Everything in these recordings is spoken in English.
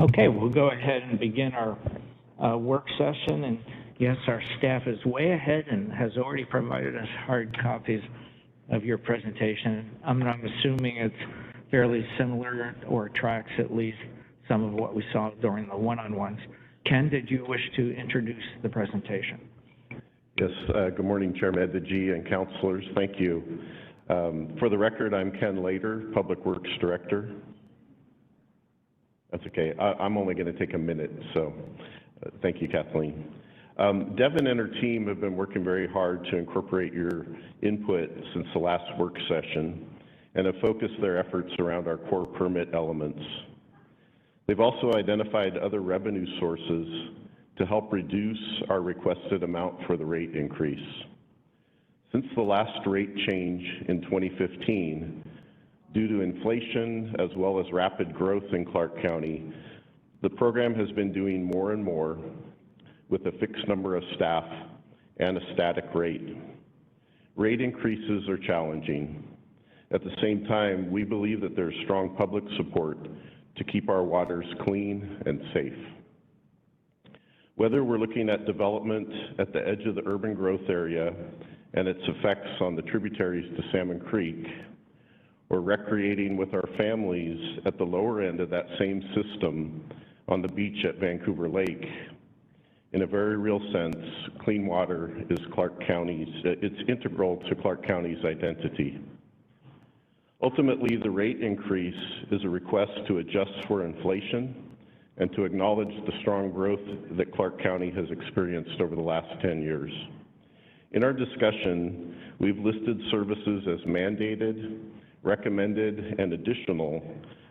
Okay, we'll go ahead and begin our work session. And yes, our staff is way ahead and has already provided us hard copies of your presentation. I'm assuming it's fairly similar or tracks at least some of what we saw during the one-on-ones. Ken, did you wish to introduce the presentation? Yes, good morning, Chairman Edvig and councilors. Thank you. For the record, I'm Ken Lader, Public Works Director. That's okay. I'm only going to take a minute, so thank you, Kathleen. Devin and her team have been working very hard to incorporate your input since the last work session and have focused their efforts around our core permit elements. They've also identified other revenue sources to help reduce our requested amount for the rate increase. Since the last rate change in 2015, due to inflation as well as rapid growth in Clark County, the program has been doing more and more with a fixed number of staff and a static rate. Rate increases are challenging. At the same time, we believe that there's strong public support to keep our waters clean and safe. Whether we're looking at development at the edge of the urban growth area and its effects on the tributaries to Salmon Creek, or recreating with our families at the lower end of that same system on the beach at Vancouver Lake, in a very real sense, clean water is it's integral to Clark County's identity. Ultimately, the rate increase is a request to adjust for inflation and to acknowledge the strong growth that Clark County has experienced over the last 10 years. In our discussion, we've listed services as mandated, recommended, and additional,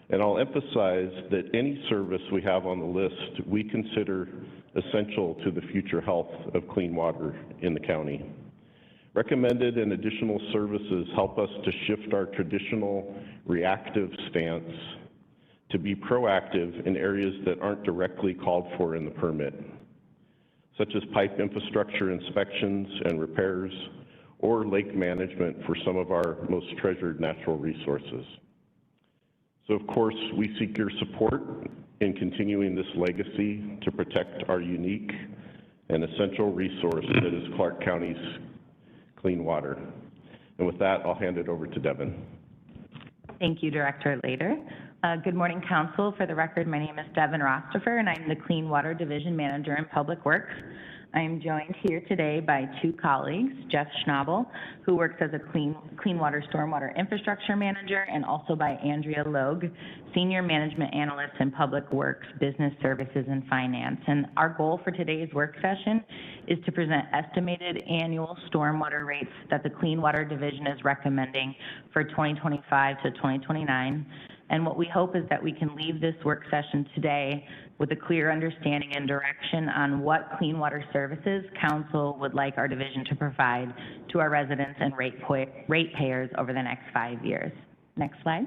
and I'll emphasize that any service we have on the list we consider essential to the future health of clean water in the county. Recommended and additional services help us to shift our traditional reactive stance to be proactive in areas that aren't directly called for in the permit, such as pipe infrastructure inspections and repairs, or lake management for some of our most treasured natural resources. So of course, we seek your support in continuing this legacy to protect our unique and essential resource that is Clark County's clean water. And with that, I'll hand it over to Devin. Thank you, Director Lader. Good morning, Council. For the record, my name is Devin Rostifer, and I'm the Clean Water Division Manager in Public Works. I am joined here today by two colleagues, Jeff Schnabel, who works as a Clean Water Stormwater Infrastructure Manager, and also by Andrea Logue, Senior Management Analyst in Public Works, Business Services, and Finance. And our goal for today's work session is to present estimated annual stormwater rates that the Clean Water Division is recommending for 2025 to 2029. And what we hope is that we can leave this work session today with a clear understanding and direction on what clean water services Council would like our division to provide to our residents and ratepayers over the next 5 years. Next slide.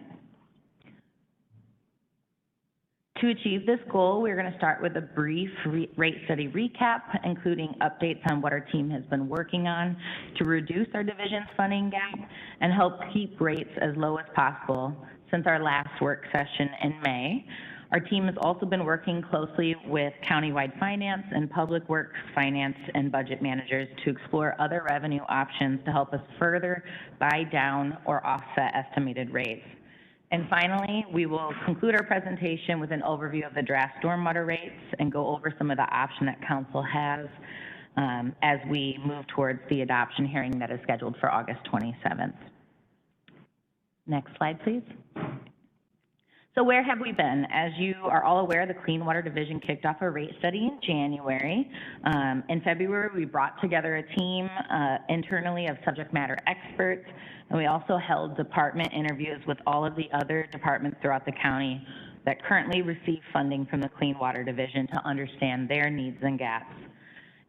To achieve this goal, we're going to start with a brief rate study recap, including updates on what our team has been working on to reduce our division's funding gap and help keep rates as low as possible since our last work session in May. Our team has also been working closely with countywide finance and public works finance and budget managers to explore other revenue options to help us further buy down or offset estimated rates. And finally, we will conclude our presentation with an overview of the draft stormwater rates and go over some of the options that Council has as we move towards the adoption hearing that is scheduled for August 27th. Next slide, please. So where have we been? As you are all aware, the Clean Water Division kicked off a rate study in January. In February, we brought together a team internally of subject matter experts, and we also held department interviews with all of the other departments throughout the county that currently receive funding from the Clean Water Division to understand their needs and gaps.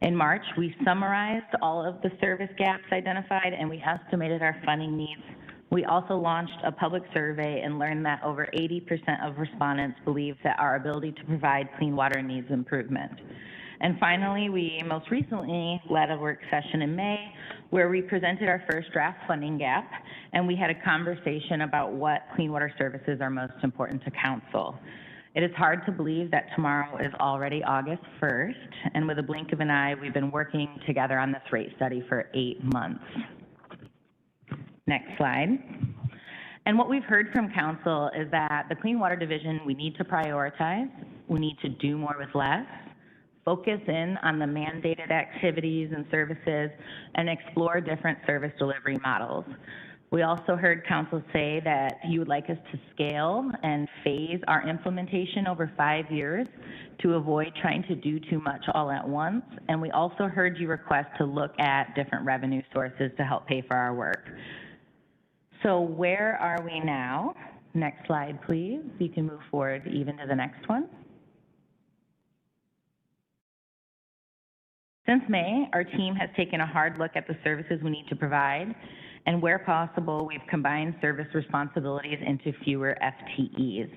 In March, we summarized all of the service gaps identified, and we estimated our funding needs. We also launched a public survey and learned that over 80% of respondents believe that our ability to provide clean water needs improvement. And finally, we most recently led a work session in May where we presented our first draft funding gap, and we had a conversation about what clean water services are most important to Council. It is hard to believe that tomorrow is already August 1st, and with a blink of an eye, we've been working together on this rate study for 8 months. Next slide. And what we've heard from council is that the Clean Water Division, we need to prioritize, we need to do more with less, focus in on the mandated activities and services, and explore different service delivery models. We also heard council say that you would like us to scale and phase our implementation over 5 years to avoid trying to do too much all at once. And we also heard you request to look at different revenue sources to help pay for our work. So where are we now? Next slide, please. You can move forward even to the next one. Since May, our team has taken a hard look at the services we need to provide, and where possible, we've combined service responsibilities into fewer FTEs.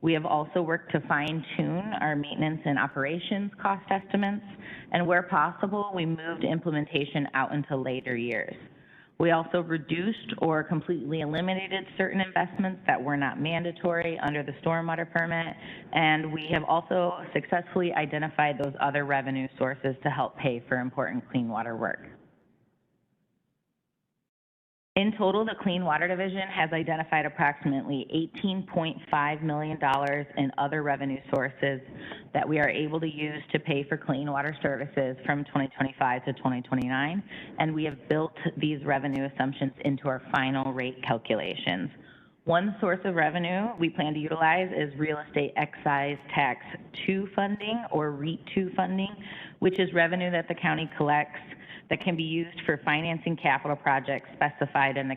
We have also worked to fine-tune our maintenance and operations cost estimates, and where possible, we moved implementation out into later years. We also reduced or completely eliminated certain investments that were not mandatory under the stormwater permit, and we have also successfully identified those other revenue sources to help pay for important clean water work. In total, the Clean Water Division has identified approximately $18.5 million in other revenue sources that we are able to use to pay for clean water services from 2025 to 2029, and we have built these revenue assumptions into our final rate calculations. One source of revenue we plan to utilize is Real Estate Excise Tax 2 funding, or REAT 2 funding, which is revenue that the county collects that can be used for financing capital projects specified in the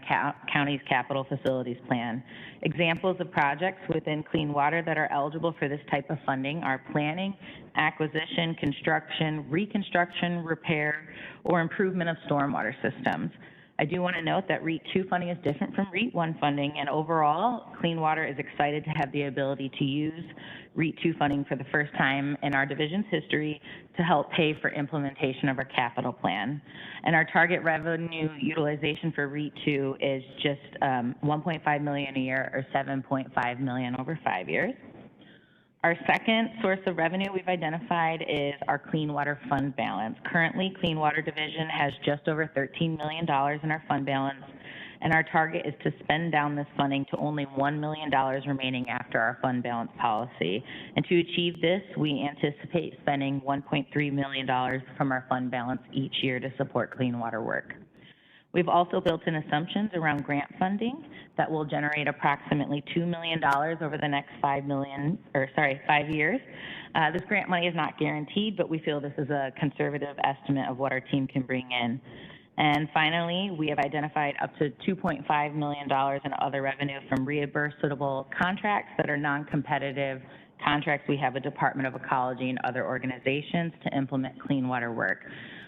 county's capital facilities plan. Examples of projects within clean water that are eligible for this type of funding are planning, acquisition, construction, reconstruction, repair, or improvement of stormwater systems. I do want to note that REAT 2 funding is different from REAT 1 funding, and overall, Clean Water is excited to have the ability to use REAT 2 funding for the first time in our division's history to help pay for implementation of our capital plan. And our target revenue utilization for REAT 2 is just $1.5 million a year, or $7.5 million over 5 years. Our second source of revenue we've identified is our Clean Water Fund balance. Currently, Clean Water Division has just over $13 million in our fund balance, and our target is to spend down this funding to only $1 million remaining after our fund balance policy. And to achieve this, we anticipate spending $1.3 million from our fund balance each year to support clean water work. We've also built in assumptions around grant funding that will generate approximately $2 million over the next 5 years. This grant money is not guaranteed, but we feel this is a conservative estimate of what our team can bring in. And finally, we have identified up to $2.5 million in other revenue from reimbursable contracts that are non-competitive contracts we have with Department of Ecology and other organizations to implement clean water work.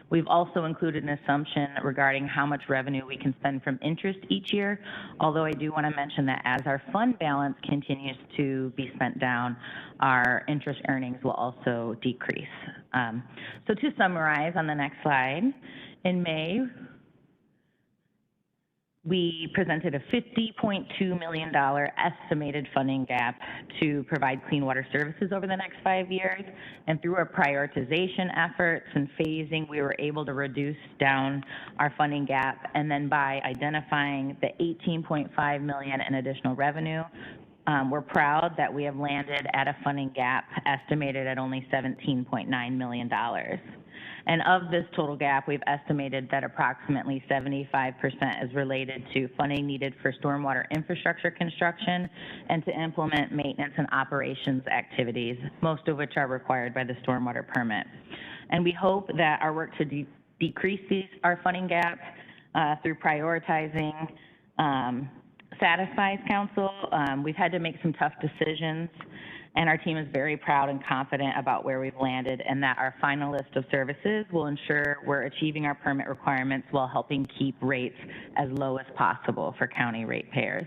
We've also included an assumption regarding how much revenue we can spend from interest each year, although I do want to mention that as our fund balance continues to be spent down, our interest earnings will also decrease. So to summarize on the next slide, in May, we presented a $50.2 million estimated funding gap to provide clean water services over the next 5 years. And through our prioritization efforts and phasing, we were able to reduce down our funding gap. And then by identifying the $18.5 million in additional revenue, we're proud that we have landed at a funding gap estimated at only $17.9 million. And of this total gap, we've estimated that approximately 75% is related to funding needed for stormwater infrastructure construction and to implement maintenance and operations activities, most of which are required by the stormwater permit. And we hope that our work to decrease our funding gap through prioritizing satisfies council. We've had to make some tough decisions, and our team is very proud and confident about where we've landed and that our final list of services will ensure we're achieving our permit requirements while helping keep rates as low as possible for county ratepayers.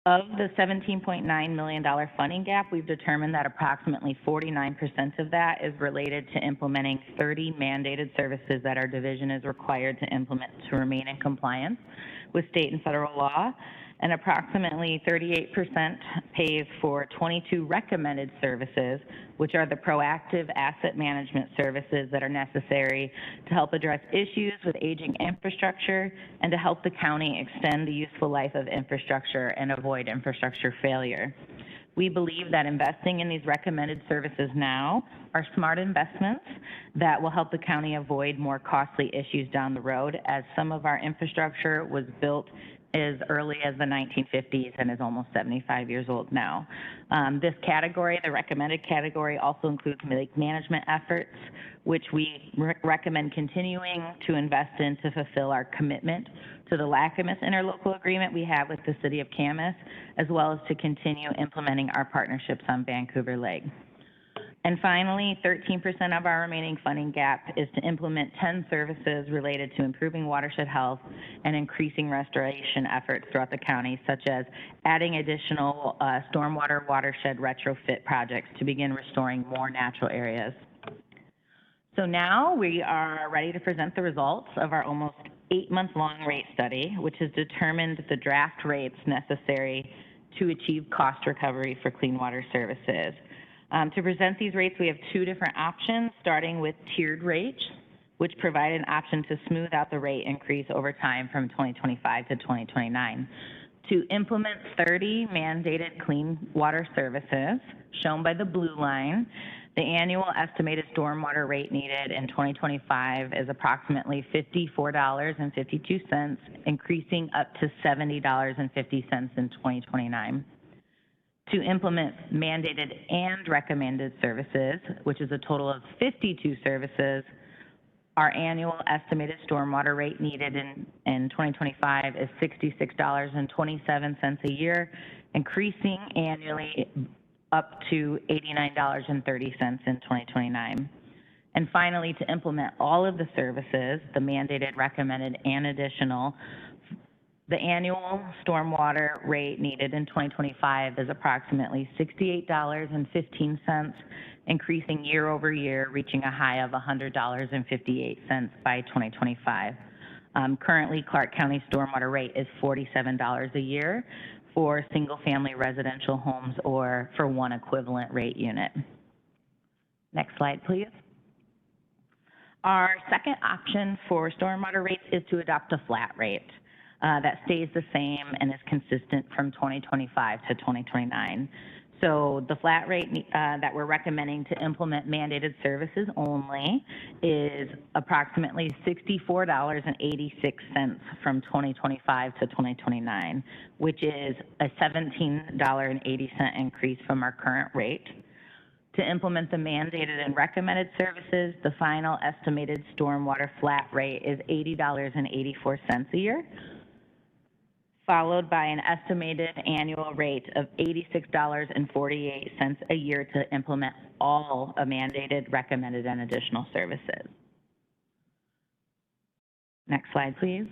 Of the $17.9 million funding gap, we've determined that approximately 49% of that is related to implementing 30 mandated services that our division is required to implement to remain in compliance with state and federal law. and approximately 38% pays for 22 recommended services, which are the proactive asset management services that are necessary to help address issues with aging infrastructure and to help the county extend the useful life of infrastructure and avoid infrastructure failure. We believe that investing in these recommended services now are smart investments that will help the county avoid more costly issues down the road, as some of our infrastructure was built as early as the 1950s and is almost 75 years old now. This category, the recommended category, also includes lake management efforts, which we recommend continuing to invest in to fulfill our commitment to the LACAMUS interlocal agreement we have with the City of Camas, as well as to continue implementing our partnerships on Vancouver Lake. And finally, 13% of our remaining funding gap is to implement 10 services related to improving watershed health and increasing restoration efforts throughout the county, such as adding additional stormwater watershed retrofit projects to begin restoring more natural areas. So now we are ready to present the results of our almost 8-month-long rate study, which has determined the draft rates necessary to achieve cost recovery for clean water services. To present these rates, we have two different options, starting with tiered rates, which provide an option to smooth out the rate increase over time from 2025 to 2029. To implement 30 mandated clean water services, shown by the blue line, the annual estimated stormwater rate needed in 2025 is approximately $54.52, increasing up to $70.50 in 2029. To implement mandated and recommended services, which is a total of 52 services, our annual estimated stormwater rate needed in 2025 is $66.27 a year, increasing annually up to $89.30 in 2029. And finally, to implement all of the services, the mandated, recommended, and additional, the annual stormwater rate needed in 2025 is approximately $68.15, increasing year over year, reaching a high of $100.58 by 2025. Currently, Clark County stormwater rate is $47 a year for single-family residential homes or for one equivalent rate unit. Next slide, please. Our second option for stormwater rates is to adopt a flat rate that stays the same and is consistent from 2025 to 2029. So the flat rate that we're recommending to implement mandated services only is approximately $64.86 from 2025 to 2029, which is a $17.80 increase from our current rate. To implement the mandated and recommended services, the final estimated stormwater flat rate is $80.84 a year, followed by an estimated annual rate of $86.48 a year to implement all mandated, recommended, and additional services. Next slide, please.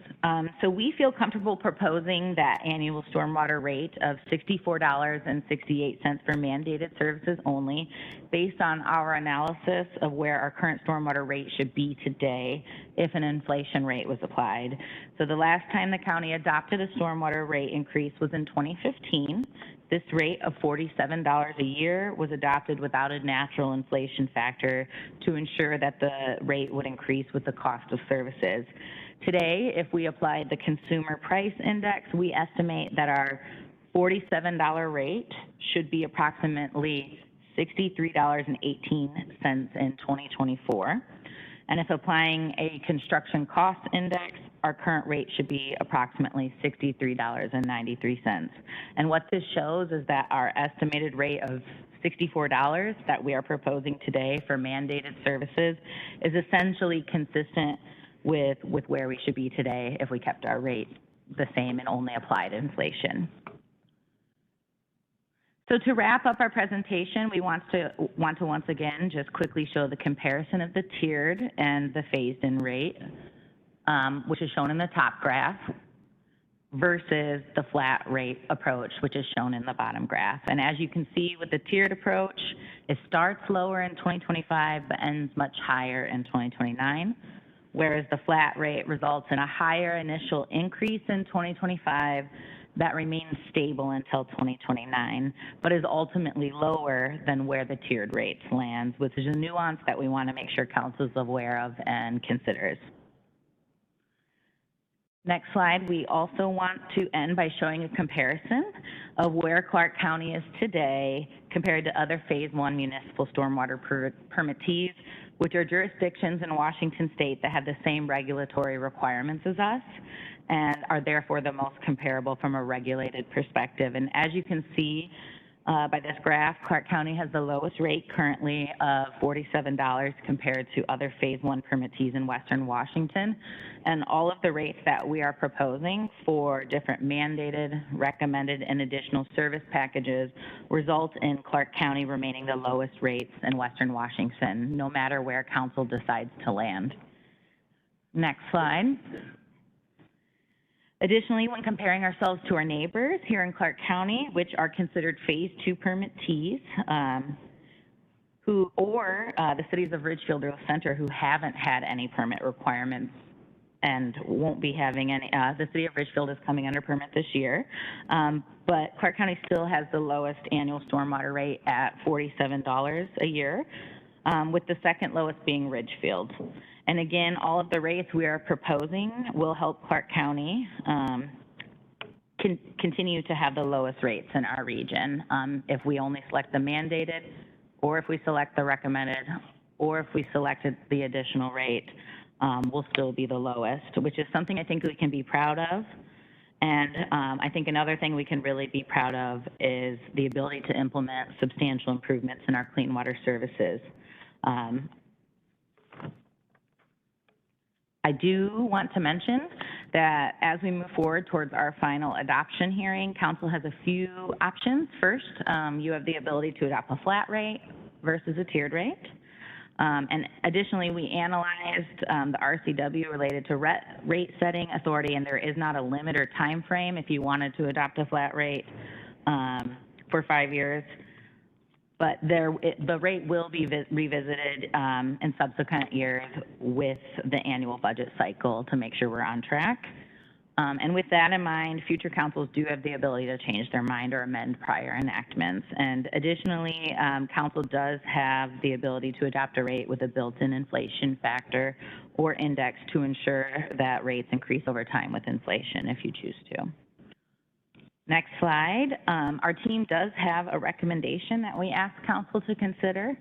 So we feel comfortable proposing that annual stormwater rate of $64.68 for mandated services only, based on our analysis of where our current stormwater rate should be today if an inflation rate was applied. So the last time the county adopted a stormwater rate increase was in 2015. This rate of $47 a year was adopted without a natural inflation factor to ensure that the rate would increase with the cost of services. Today, if we applied the consumer price index, we estimate that our $47 rate should be approximately $63.18 in 2024. And if applying a construction cost index, our current rate should be approximately $63.93. And what this shows is that our estimated rate of $64 that we are proposing today for mandated services is essentially consistent with where we should be today if we kept our rate the same and only applied inflation. So to wrap up our presentation, we want to once again just quickly show the comparison of the tiered and the phased-in rate, which is shown in the top graph, versus the flat rate approach, which is shown in the bottom graph. And as you can see with the tiered approach, it starts lower in 2025 but ends much higher in 2029. whereas the flat rate results in a higher initial increase in 2025 that remains stable until 2029, but is ultimately lower than where the tiered rates lands, which is a nuance that we want to make sure council is aware of and considers. Next slide, we also want to end by showing a comparison of where Clark County is today compared to other Phase 1 municipal stormwater permittees, which are jurisdictions in Washington state that have the same regulatory requirements as us and are therefore the most comparable from a regulated perspective. And as you can see by this graph, Clark County has the lowest rate currently of $47 compared to other Phase 1 permittees in Western Washington. And all of the rates that we are proposing for different mandated, recommended, and additional service packages result in Clark County remaining the lowest rates in Western Washington, no matter where council decides to land. Next slide. Additionally, when comparing ourselves to our neighbors here in Clark County, which are considered Phase 2 permittees, the cities of Ridgefield or Center who haven't had any permit requirements and won't be having any, the city of Ridgefield is coming under permit this year, but Clark County still has the lowest annual stormwater rate at $47 a year, with the second lowest being Ridgefield. And again, all of the rates we are proposing will help Clark County continue to have the lowest rates in our region. If we only select the mandated, or if we select the recommended, or if we selected the additional rate, will still be the lowest, which is something I think we can be proud of. And I think another thing we can really be proud of is the ability to implement substantial improvements in our clean water services. I do want to mention that as we move forward towards our final adoption hearing, council has a few options. First, you have the ability to adopt a flat rate versus a tiered rate. And additionally, we analyzed the RCW related to rate setting authority, and there is not a limit or time frame if you wanted to adopt a flat rate for 5 years. But the rate will be revisited in subsequent years with the annual budget cycle to make sure we're on track. And with that in mind, future councils do have the ability to change their mind or amend prior enactments. And additionally, council does have the ability to adopt a rate with a built-in inflation factor or index to ensure that rates increase over time with inflation if you choose to. Next slide. Our team does have a recommendation that we ask council to consider.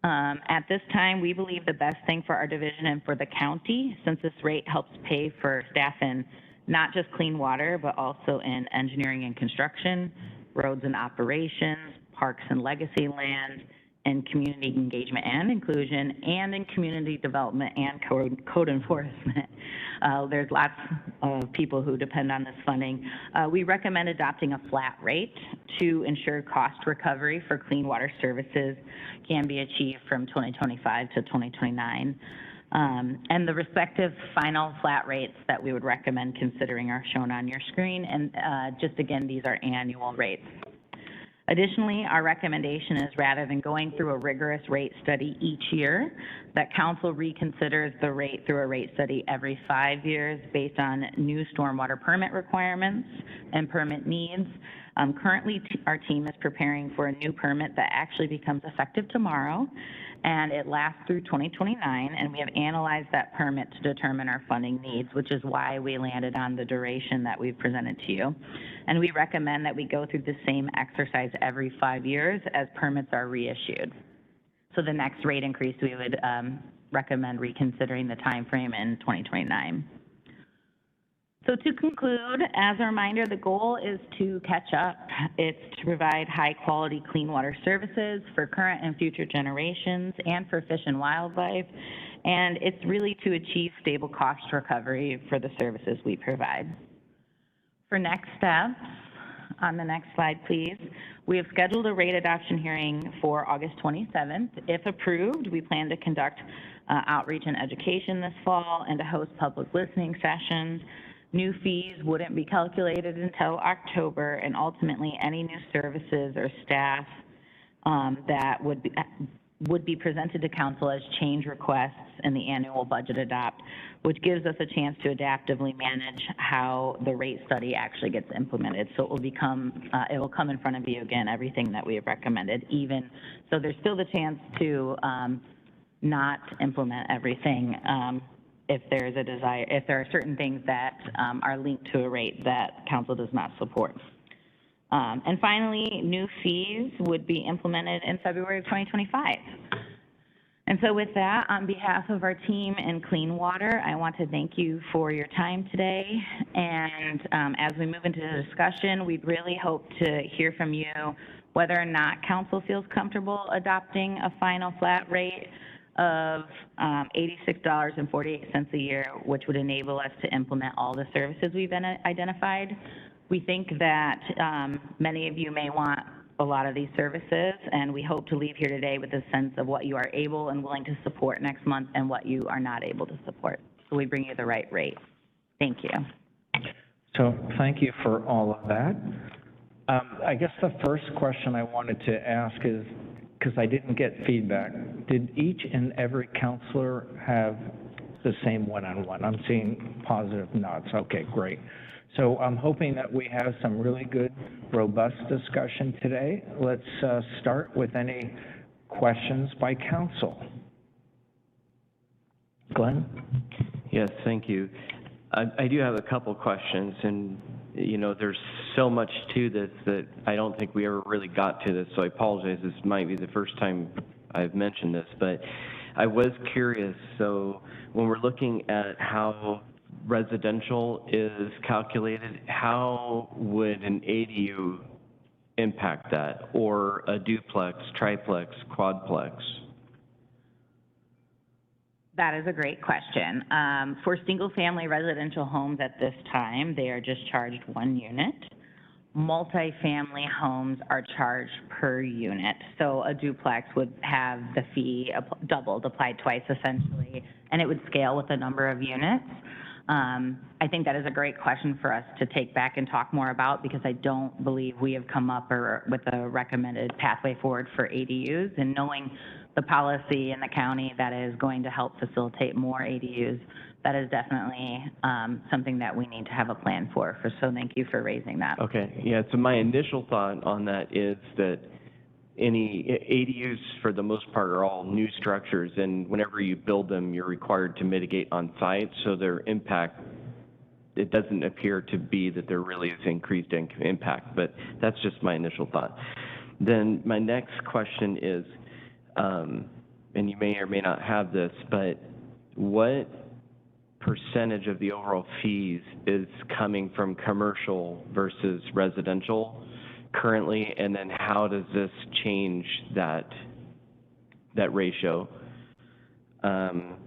At this time, we believe the best thing for our division and for the county, since this rate helps pay for staff in not just clean water, but also in engineering and construction, roads and operations, parks and legacy land, and community engagement and inclusion, and in community development and code enforcement. There's lots of people who depend on this funding. We recommend adopting a flat rate to ensure cost recovery for clean water services can be achieved from 2025 to 2029. And the respective final flat rates that we would recommend considering are shown on your screen. And just again, these are annual rates. Additionally, our recommendation is rather than going through a rigorous rate study each year, that council reconsiders the rate through a rate study every 5 years based on new stormwater permit requirements and permit needs. Currently, our team is preparing for a new permit that actually becomes effective tomorrow, and it lasts through 2029, and we have analyzed that permit to determine our funding needs, which is why we landed on the duration that we've presented to you. And we recommend that we go through the same exercise every 5 years as permits are reissued. So the next rate increase, we would recommend reconsidering the time frame in 2029. So to conclude, as a reminder, the goal is to catch up. It's to provide high-quality clean water services for current and future generations and for fish and wildlife. And it's really to achieve stable cost recovery for the services we provide. For next steps, on the next slide, please, we have scheduled a rate adoption hearing for August 27th. If approved, we plan to conduct outreach and education this fall and to host public listening sessions. New fees wouldn't be calculated until October, and ultimately any new services or staff that would would be presented to council as change requests in the annual budget adopt, which gives us a chance to adaptively manage how the rate study actually gets implemented. So it will come in front of you again, everything that we have recommended, even, so there's still the chance to not implement everything if there's a desire, if there are certain things that are linked to a rate that council does not support. And finally, new fees would be implemented in February of 2025. And so with that, on behalf of our team in Clean Water, I want to thank you for your time today. And as we move into the discussion, we'd really hope to hear from you whether or not council feels comfortable adopting a final flat rate of $86.48 a year, which would enable us to implement all the services we've identified. We think that many of you may want a lot of these services, and we hope to leave here today with a sense of what you are able and willing to support next month and what you are not able to support. So we bring you the right rate. Thank you. So thank you for all of that. I guess the first question I wanted to ask is, because I didn't get feedback, did each and every counselor have the same one-on-one? I'm seeing positive nods. Okay, great. So I'm hoping that we have some really good, robust discussion today. Let's start with any questions by council. Glenn? Yes, thank you. I do have a couple questions, and you know, there's so much to this that I don't think we ever really got to this, so I apologize. This might be the first time I've mentioned this, but I was curious. So when we're looking at how residential is calculated, how would an ADU impact that, or a duplex, triplex, quadplex? That is a great question. For single-family residential homes at this time, they are just charged 1 unit. Multifamily homes are charged per unit. So a duplex would have the fee doubled, applied twice essentially, and it would scale with the number of units. I think that is a great question for us to take back and talk more about, because I don't believe we have come up with a recommended pathway forward for ADUs, and knowing the policy in the county that is going to help facilitate more ADUs, that is definitely something that we need to have a plan for. So thank you for raising that. Okay, yeah, so my initial thought on that is that any ADUs, for the most part, are all new structures, and whenever you build them, you're required to mitigate on site, so their impact, it doesn't appear to be that there really is increased impact, but that's just my initial thought. Then my next question is, and you may or may not have this, but what percentage of the overall fees is coming from commercial versus residential currently, and then how does this change that ratio? And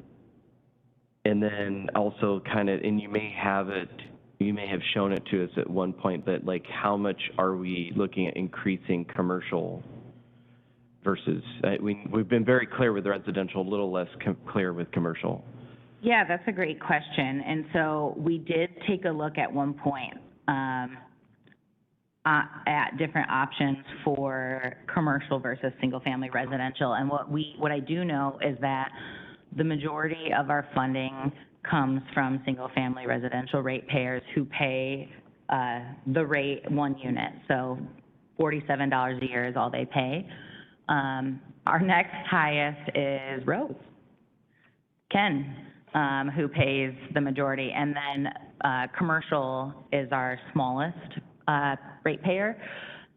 then also kind of, and you may have shown it to us at one point, but like how much are we looking at increasing commercial versus, we've been very clear with residential, a little less clear with commercial. Yeah, that's a great question. And so we did take a look at one point at different options for commercial versus single-family residential. And what I do know is that the majority of our funding comes from single-family residential ratepayers who pay the rate 1 unit. So $47 a year is all they pay. Our next highest is Rose, Ken, who pays the majority. And then commercial is our smallest ratepayer.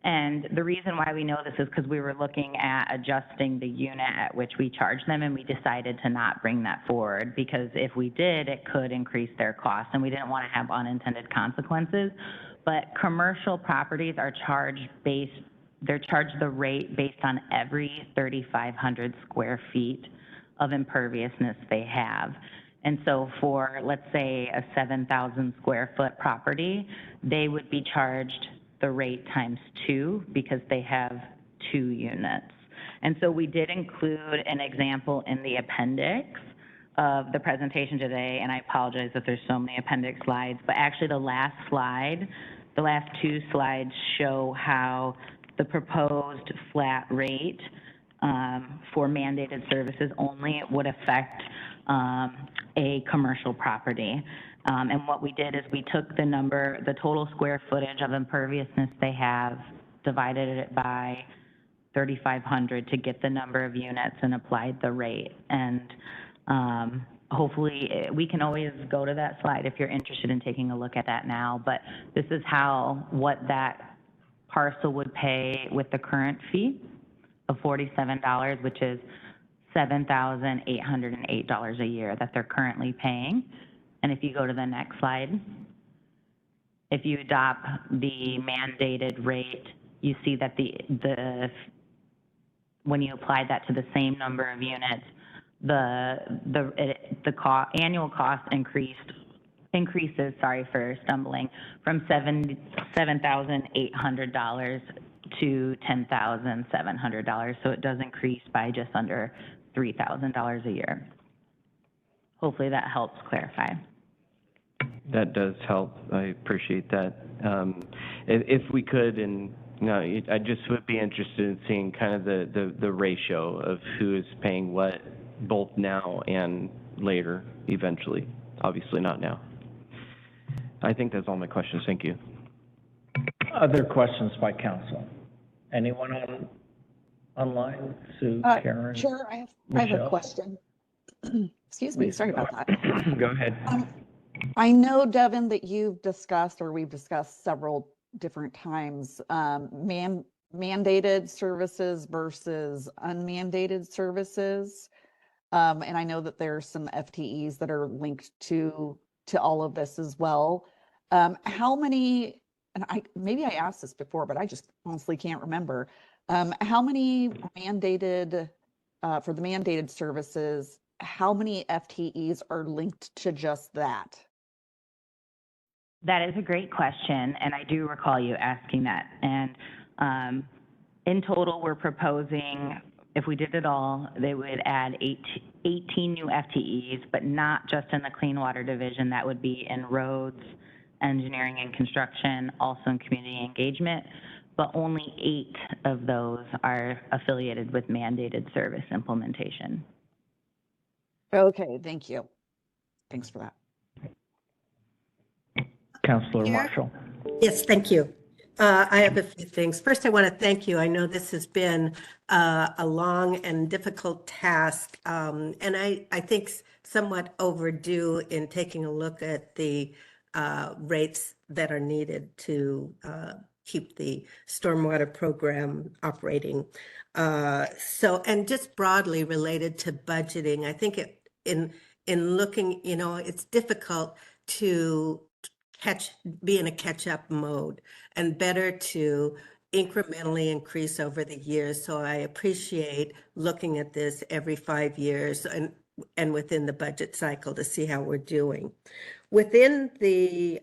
And the reason why we know this is because we were looking at adjusting the unit at which we charge them, and we decided to not bring that forward, because if we did, it could increase their costs, and we didn't want to have unintended consequences. But commercial properties are charged they're charged the rate based on every 3,500 square feet of imperviousness they have. And so for, let's say, a 7,000 square foot property, they would be charged the rate times 2 because they have 2 units. And so we did include an example in the appendix of the presentation today, and I apologize that there's so many appendix slides, but actually the last 2 slides show how the proposed flat rate for mandated services only, it would affect a commercial property. And what we did is we took the total square footage of imperviousness they have, divided it by 3,500 to get the number of units and applied the rate. And hopefully, we can always go to that slide if you're interested in taking a look at that now, but this is what that parcel would pay with the current fee of $47, which is $7,808 a year that they're currently paying. And if you go to the next slide, if you adopt the mandated rate, you see that when you apply that to the same number of units, the annual cost increases from $7,800 to $10,700. So it does increase by just under $3,000 a year. Hopefully that helps clarify. That does help. I appreciate that. If we could, and I just would be interested in seeing kind of the ratio of who is paying what, both now and later, eventually. Obviously not now. I think that's all my questions. Thank you. Other questions by council? Anyone online? Sue, Karen? Sure, I have Michelle? a question. Excuse me, sorry about that. Go ahead. I know, Devin, that we've discussed several different times, mandated services versus unmandated services. And I know that there's some FTEs that are linked to all of this as well. How many, and maybe I asked this before, but I just honestly can't remember. How many mandated, for the mandated services, how many FTEs are linked to just that? That is a great question, and I do recall you asking that. And in total, we're proposing, if we did it all, they would add 18 new FTEs, but not just in the Clean Water Division. That would be in roads, engineering and construction, also in community engagement, but only 8 of those are affiliated with mandated service implementation. Okay, thank you. Thanks for that. Councilor Chair? Marshall. Yes, thank you. I have a few things. First, I want to thank you. I know this has been a long and difficult task, and I think somewhat overdue in taking a look at the rates that are needed to keep the stormwater program operating. And just broadly related to budgeting, I think in looking, it's difficult to be in a catch-up mode, and better to incrementally increase over the years. So I appreciate looking at this every 5 years and within the budget cycle to see how we're doing. Within the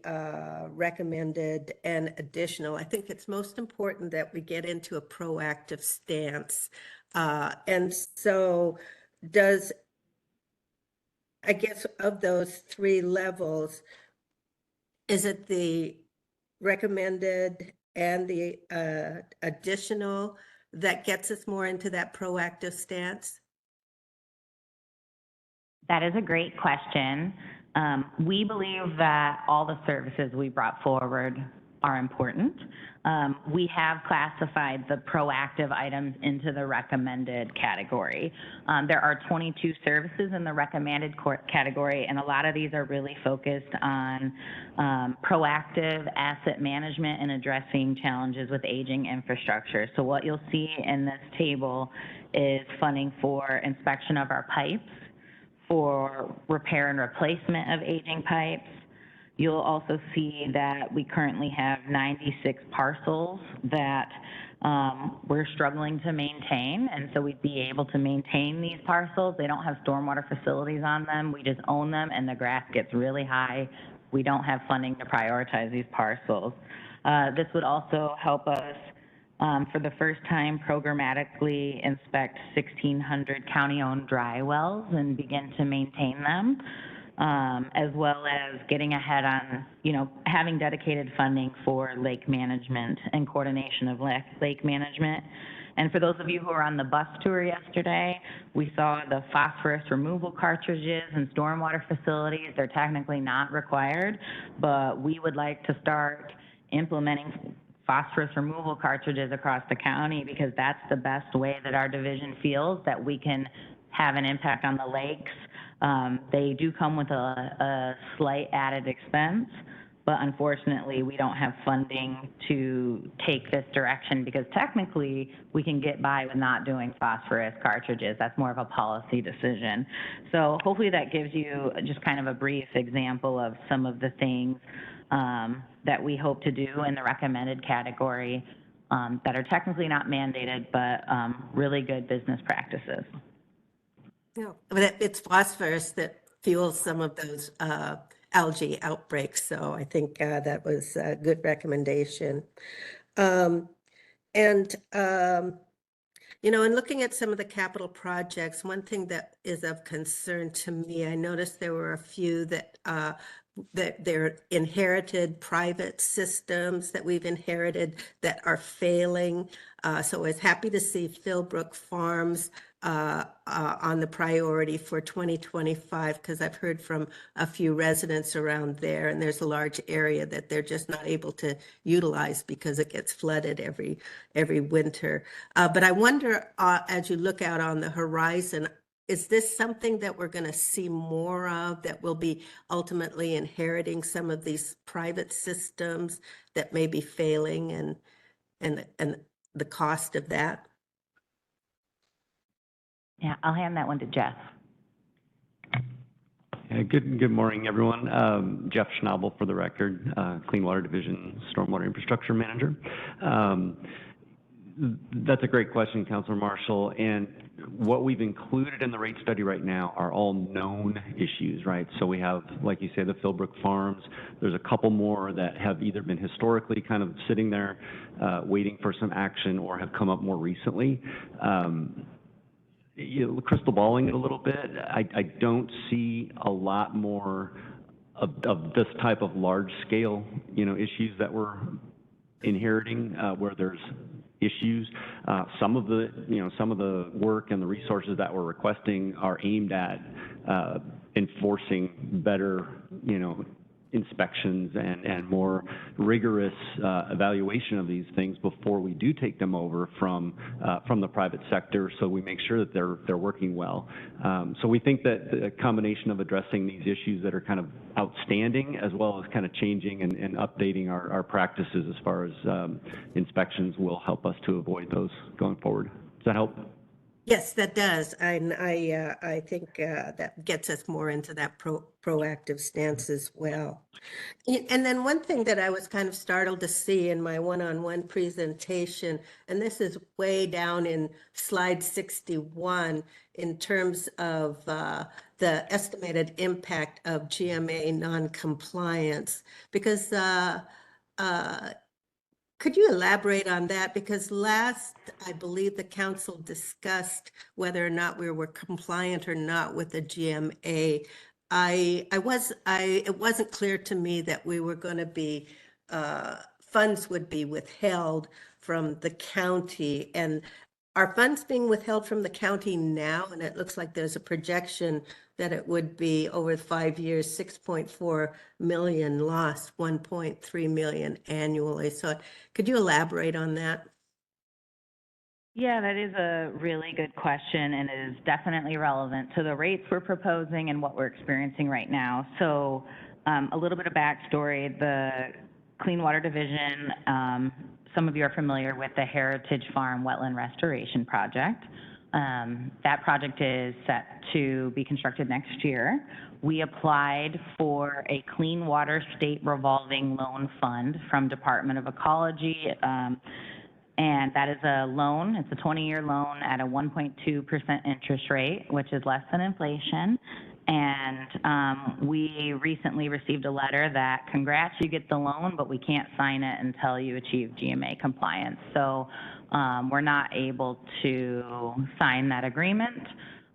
recommended and additional, I think it's most important that we get into a proactive stance. And so I guess of those 3 levels, is it the recommended and the additional that gets us more into that proactive stance? That is a great question. We believe that all the services we brought forward are important. We have classified the proactive items into the recommended category. There are 22 services in the recommended category, and a lot of these are really focused on proactive asset management and addressing challenges with aging infrastructure. So what you'll see in this table is funding for inspection of our pipes, for repair and replacement of aging pipes. You'll also see that we currently have 96 parcels that we're struggling to maintain, and so we'd be able to maintain these parcels. They don't have stormwater facilities on them. We just own them, and the grass gets really high. We don't have funding to prioritize these parcels. This would also help us, for the first time, programmatically inspect 1,600 county-owned dry wells and begin to maintain them. as well as getting ahead on, having dedicated funding for lake management and coordination of lake management. And for those of you who were on the bus tour yesterday, we saw the phosphorus removal cartridges in stormwater facilities. They're technically not required, but we would like to start implementing phosphorus removal cartridges across the county because that's the best way that our division feels that we can have an impact on the lakes. They do come with a slight added expense, but unfortunately, we don't have funding to take this direction because technically, we can get by with not doing phosphorus cartridges. That's more of a policy decision. So hopefully that gives you just kind of a brief example of some of the things that we hope to do in the recommended category that are technically not mandated, but really good business practices. Yeah, but it's phosphorus that fuels some of those algae outbreaks. So I think that was a good recommendation. And in looking at some of the capital projects, one thing that is of concern to me, I noticed there were a few that they're inherited private systems that we've inherited that are failing. So I was happy to see Philbrook Farms on the priority for 2025 because I've heard from a few residents around there, and there's a large area that they're just not able to utilize because it gets flooded every winter. But I wonder, as you look out on the horizon, is this something that we're going to see more of, that we'll be ultimately inheriting some of these private systems that may be failing and the cost of that? Yeah, I'll hand that one to Jeff. Yeah, good morning, everyone. Jeff Schnabel, for the record, Clean Water Division Stormwater Infrastructure Manager. That's a great question, Councilor Marshall. And what we've included in the rate study right now are all known issues, right? So we have, like you say, the Philbrook Farms. There's a couple more that have either been historically kind of sitting there waiting for some action or have come up more recently. Crystal balling it a little bit, I don't see a lot more of this type of large scale, issues that we're inheriting where there's issues. Some of the work and the resources that we're requesting are aimed at enforcing better, inspections and more rigorous evaluation of these things before we do take them over from the private sector, so we make sure that they're working well. So we think that the combination of addressing these issues that are kind of outstanding, as well as kind of changing and updating our practices as far as inspections, will help us to avoid those going forward. Does that help? Yes, that does. And I think that gets us more into that proactive stance as well. And then one thing that I was kind of startled to see in my one-on-one presentation, and this is way down in slide 61, in terms of the estimated impact of GMA non-compliance, because could you elaborate on that? Because last, I believe the council discussed whether or not we were compliant or not with the GMA. It wasn't clear to me that we were going to be, funds would be withheld from the county. And are funds being withheld from the county now? And it looks like there's a projection that it would be over 5 years, 6.4 million lost, 1.3 million annually. So could you elaborate on that? Yeah, that is a really good question and is definitely relevant to the rates we're proposing and what we're experiencing right now. So a little bit of backstory, the Clean Water Division, some of you are familiar with the Heritage Farm Wetland Restoration Project. That project is set to be constructed next year. We applied for a Clean Water State Revolving Loan Fund from Department of Ecology, and that is a loan. It's a 20-year loan at a 1.2% interest rate, which is less than inflation. And we recently received a letter that, congrats, you get the loan, but we can't sign it until you achieve GMA compliance. So we're not able to sign that agreement.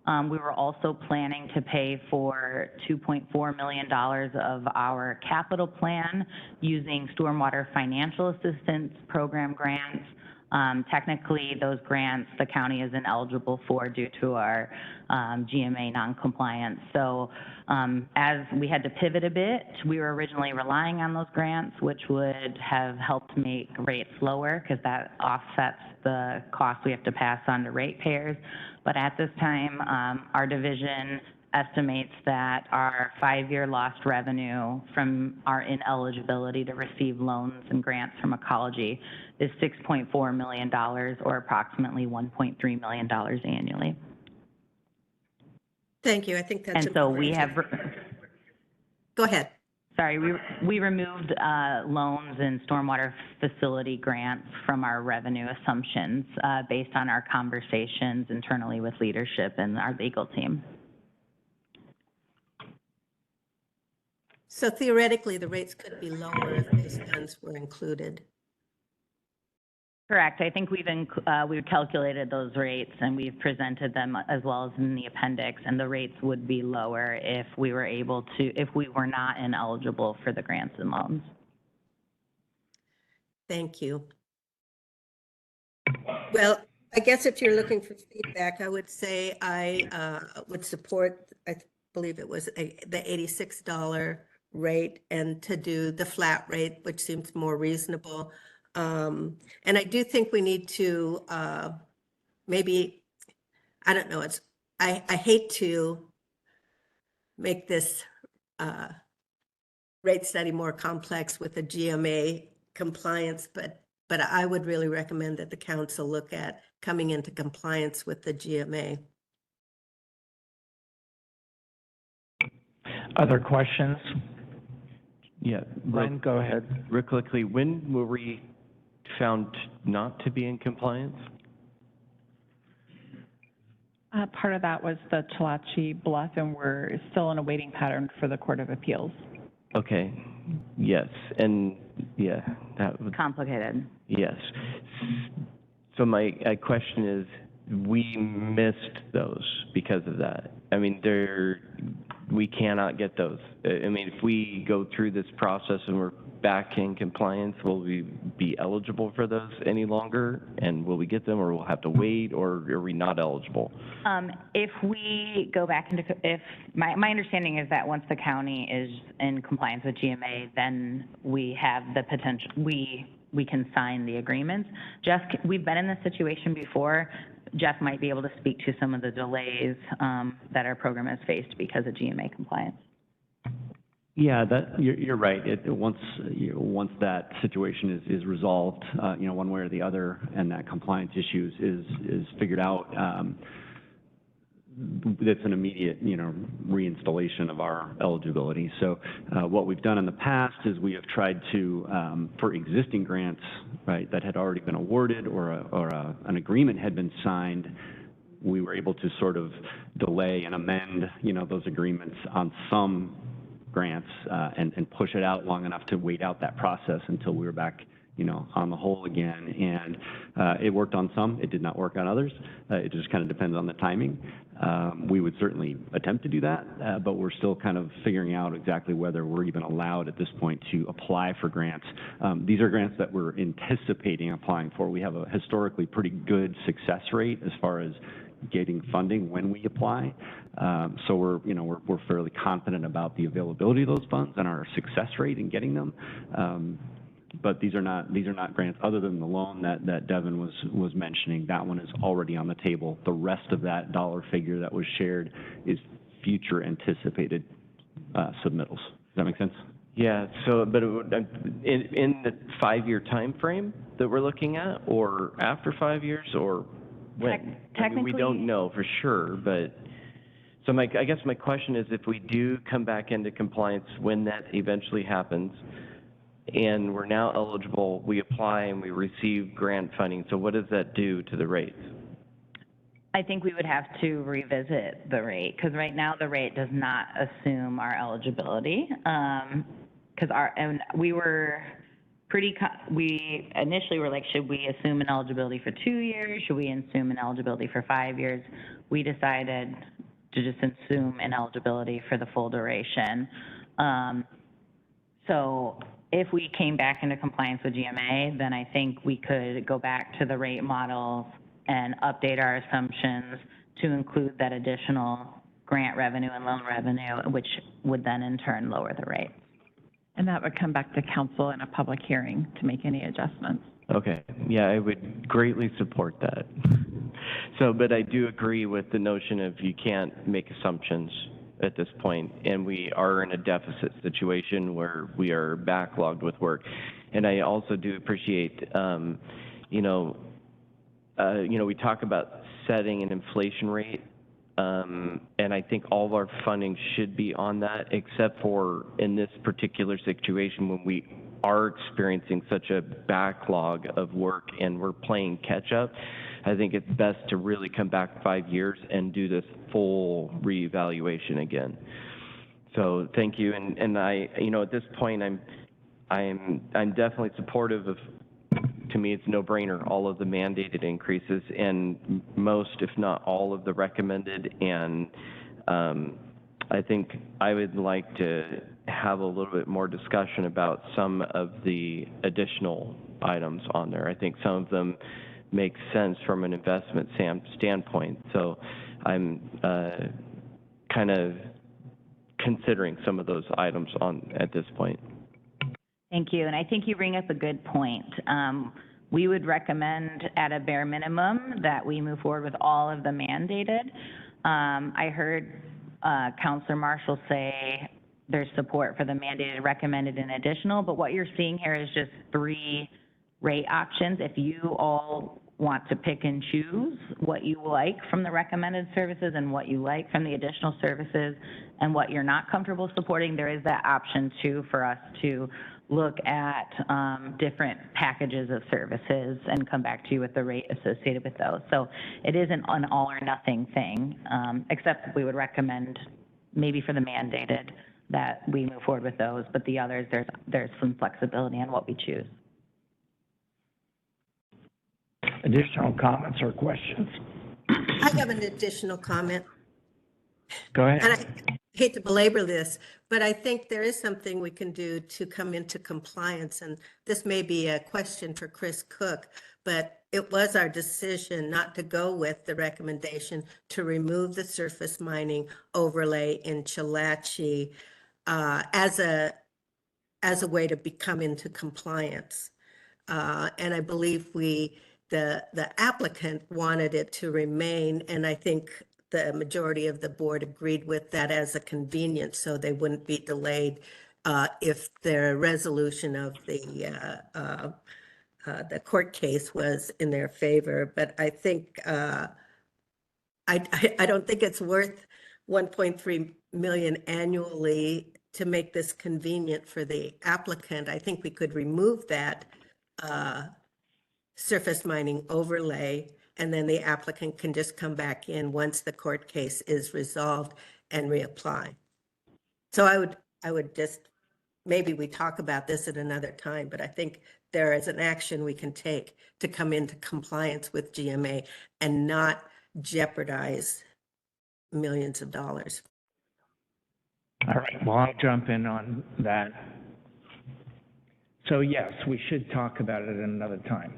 We were also planning to pay for $2.4 million of our capital plan using Stormwater Financial Assistance Program grants. Technically, those grants, the county is ineligible for due to our GMA noncompliance. So as we had to pivot a bit, we were originally relying on those grants, which would have helped make rates lower because that offsets the cost we have to pass on to ratepayers. But at this time, our division estimates that our 5-year lost revenue from our ineligibility to receive loans and grants from ecology is $6.4 million, or approximately $1.3 million annually. Thank you. I think that's And so we important. have, Go ahead. sorry, we removed loans and stormwater facility grants from our revenue assumptions based on our conversations internally with leadership and our legal team. So theoretically, the rates could be lower if those funds were included. Correct. I think we've calculated those rates and we've presented them as well as in the appendix, and the rates would be lower if we were if we were not ineligible for the grants and loans. Thank you. Well, I guess if you're looking for feedback, I would say I would support, I believe it was the $86 rate, and to do the flat rate, which seems more reasonable. And I do think we need to maybe, I don't know, I hate to make this rate study more complex with the GMA compliance, but I would really recommend that the council look at coming into compliance with the GMA. Other questions? Yeah. Glenn, go ahead. Real quickly, when were we found not to be in compliance? Part of that was the Chalachi Bluff, and we're still in a waiting pattern for the Court of Appeals. Okay, yes, and yeah, that would, Complicated. yes. So my question is, we missed those because of that. I mean, we cannot get those. I mean, if we go through this process and we're back in compliance, will we be eligible for those any longer? And will we get them, or we'll have to wait, or are we not eligible? If we go back into, my understanding is that once the county is in compliance with GMA, then we have the potential, we can sign the agreements. Jeff, we've been in this situation before. Jeff might be able to speak to some of the delays that our program has faced because of GMA compliance. Yeah, you're right. Once that situation is resolved, one way or the other, and that compliance issue is figured out, that's an immediate, reinstallation of our eligibility. So what we've done in the past is we have tried to, for existing grants, right, that had already been awarded or an agreement had been signed, we were able to sort of delay and amend, those agreements on some grants and push it out long enough to wait out that process until we were back, on the whole again. And it worked on some, it did not work on others. It just kind of depends on the timing. We would certainly attempt to do that, but we're still kind of figuring out exactly whether we're even allowed at this point to apply for grants. These are grants that we're anticipating applying for. We have a historically pretty good success rate as far as getting funding when we apply. So we're fairly confident about the availability of those funds and our success rate in getting them. But these are not grants other than the loan that Devin was mentioning. That one is already on the table. The rest of that dollar figure that was shared is future anticipated submittals. Does that make sense? Yeah, so, but in the 5-year time frame that we're looking at, or after 5 years, or when? I mean, we don't know for sure, but, so I guess my question is, if we do come back into compliance when that eventually happens, and we're now eligible, we apply and we receive grant funding, so what does that do to the rates? I think we would have to revisit the rate, because right now the rate does not assume our eligibility. Because we were we initially were like, should we assume an eligibility for 2 years? Should we assume an eligibility for 5 years? We decided to just assume an eligibility for the full duration. So if we came back into compliance with GMA, then I think we could go back to the rate models and update our assumptions to include that additional grant revenue and loan revenue, which would then in turn lower the rate. And that would come back to council in a public hearing to make any adjustments. Okay, yeah, I would greatly support that. So, but I do agree with the notion of you can't make assumptions at this point, and we are in a deficit situation where we are backlogged with work. And I also do appreciate, we talk about setting an inflation rate, and I think all of our funding should be on that, except for in this particular situation when we are experiencing such a backlog of work and we're playing catch up. I think it's best to really come back 5 years and do this full reevaluation again. So thank you, and I, at this point, I'm definitely supportive of. To me, it's no-brainer, all of the mandated increases and most, if not all, of the recommended. And I think I would like to have a little bit more discussion about some of the additional items on there. I think some of them make sense from an investment standpoint. So I'm kind of considering some of those items at this point. Thank you, and I think you bring up a good point. We would recommend at a bare minimum that we move forward with all of the mandated. I heard Councilor Marshall say there's support for the mandated, recommended, and additional, but what you're seeing here is just 3 rate options. If you all want to pick and choose what you like from the recommended services and what you like from the additional services and what you're not comfortable supporting, there is that option too for us to look at different packages of services and come back to you with the rate associated with those. So it isn't an all or nothing thing, except we would recommend maybe for the mandated that we move forward with those, but the others, there's some flexibility on what we choose. Additional comments or questions? I have an additional comment. Go ahead. And I hate to belabor this, but I think there is something we can do to come into compliance. And this may be a question for Chris Cook, but it was our decision not to go with the recommendation to remove the surface mining overlay in Chalachie as a way to come into compliance. And I believe the applicant wanted it to remain, and I think the majority of the board agreed with that as a convenience, so they wouldn't be delayed if the resolution of the court case was in their favor. But I think I don't think it's worth 1.3 million annually to make this convenient for the applicant. I think we could remove that surface mining overlay, and then the applicant can just come back in once the court case is resolved and reapply. So I would just, maybe we talk about this at another time, but I think there is an action we can take to come into compliance with GMA and not jeopardize millions of dollars. All right, well, I'll jump in on that. So yes, we should talk about it at another time.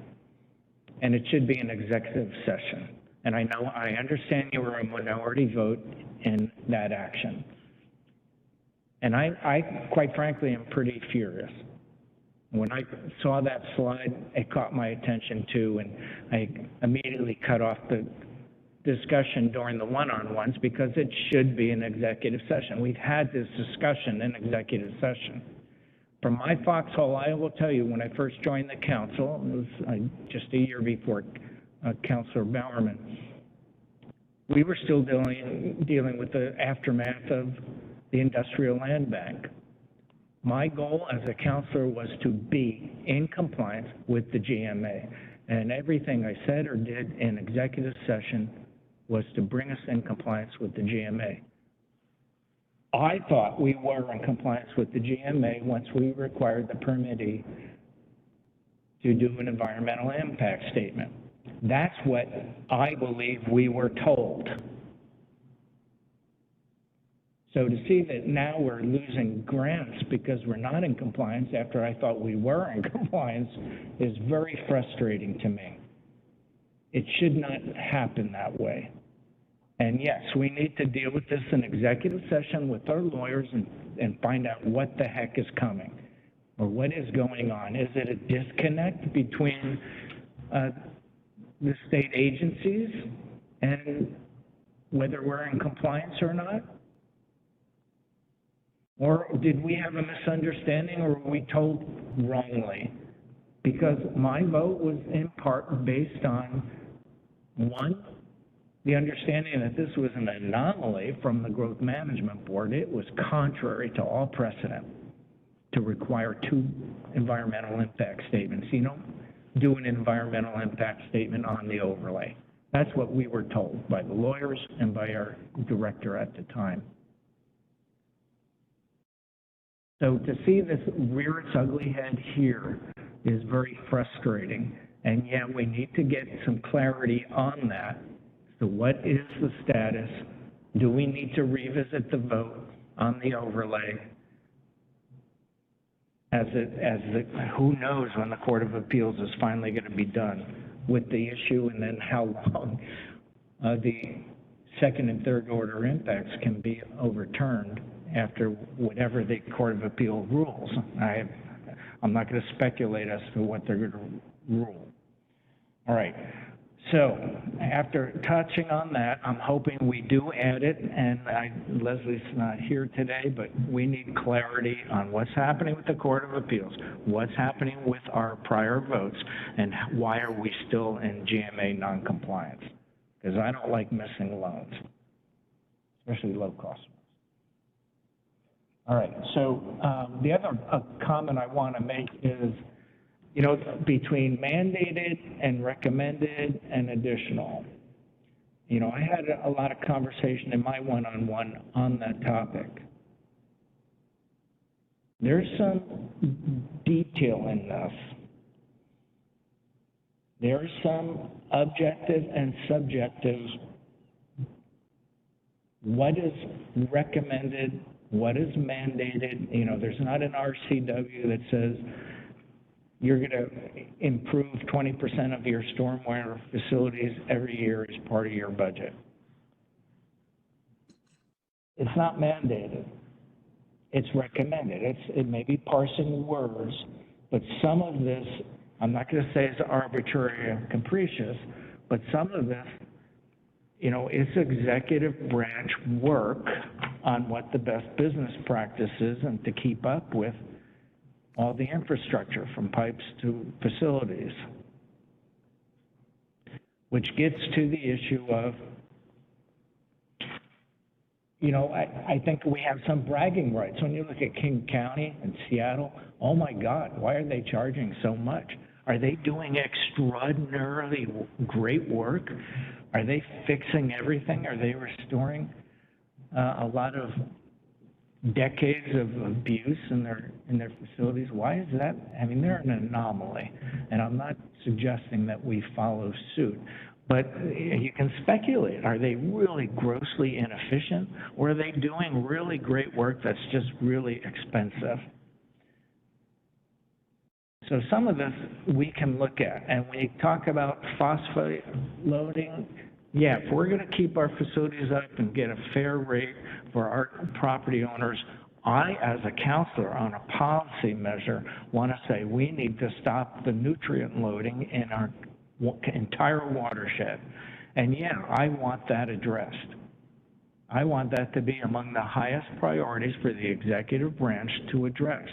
And it should be an executive session. And I understand you were a minority vote in that action. And I quite frankly am pretty furious. When I saw that slide, it caught my attention too, and I immediately cut off the discussion during the one-on-ones because it should be an executive session. We've had this discussion in executive session. From my foxhole, I will tell you, when I first joined the council, it was just a year before Councilor Bowerman, we were still dealing with the aftermath of the Industrial Land Bank. My goal as a councilor was to be in compliance with the GMA, and everything I said or did in executive session was to bring us in compliance with the GMA. I thought we were in compliance with the GMA once we required the permittee to do an environmental impact statement. That's what I believe we were told. So to see that now we're losing grants because we're not in compliance after I thought we were in compliance is very frustrating to me. It should not happen that way. And yes, we need to deal with this in executive session with our lawyers and find out what the heck is coming or what is going on. Is it a disconnect between the state agencies and whether we're in compliance or not? Or did we have a misunderstanding or were we told wrongly? Because my vote was in part based on, one, the understanding that this was an anomaly from the Growth Management Board. It was contrary to all precedent to require 2 environmental impact statements. You don't do an environmental impact statement on the overlay. That's what we were told by the lawyers and by our director at the time. So to see this rear its ugly head here is very frustrating. And yeah, we need to get some clarity on that. So what is the status? Do we need to revisit the vote on the overlay? Who knows when the Court of Appeals is finally going to be done with the issue, and then how long the second and third order impacts can be overturned after whatever the Court of Appeal rules. I'm not going to speculate as to what they're going to rule. All right. So after touching on that, I'm hoping we do add it, and Leslie's not here today, but we need clarity on what's happening with the Court of Appeals, what's happening with our prior votes, and why are we still in GMA noncompliance? Because I don't like missing loans, especially low-cost ones. All right, so the other comment I want to make is, you know, between mandated and recommended and additional, you know, I had a lot of conversation in my one-on-one on that topic. There's some detail in this. There's some objective and subjective. What is recommended? What is mandated? You know, there's not an RCW that says you're going to improve 20% of your stormwater facilities every year as part of your budget. It's not mandated. It's recommended. It may be parsing words, but some of this, I'm not going to say is arbitrary and capricious, but some of this, you know, it's executive branch work on what the best business practice is and to keep up with all the infrastructure from pipes to facilities. Which gets to the issue of, you know, I think we have some bragging rights. When you look at King County and Seattle, oh my God, why are they charging so much? Are they doing extraordinarily great work? Are they fixing everything? Are they restoring a lot of decades of abuse in their facilities? Why is that? I mean, they're an anomaly, and I'm not suggesting that we follow suit, but you can speculate. Are they really grossly inefficient, or are they doing really great work that's just really expensive? So some of this we can look at, and when you talk about phosphate loading, yeah, if we're going to keep our facilities up and get a fair rate for our property owners, I, as a counselor on a policy measure, want to say we need to stop the nutrient loading in our entire watershed. And yeah, I want that addressed. I want that to be among the highest priorities for the executive branch to address.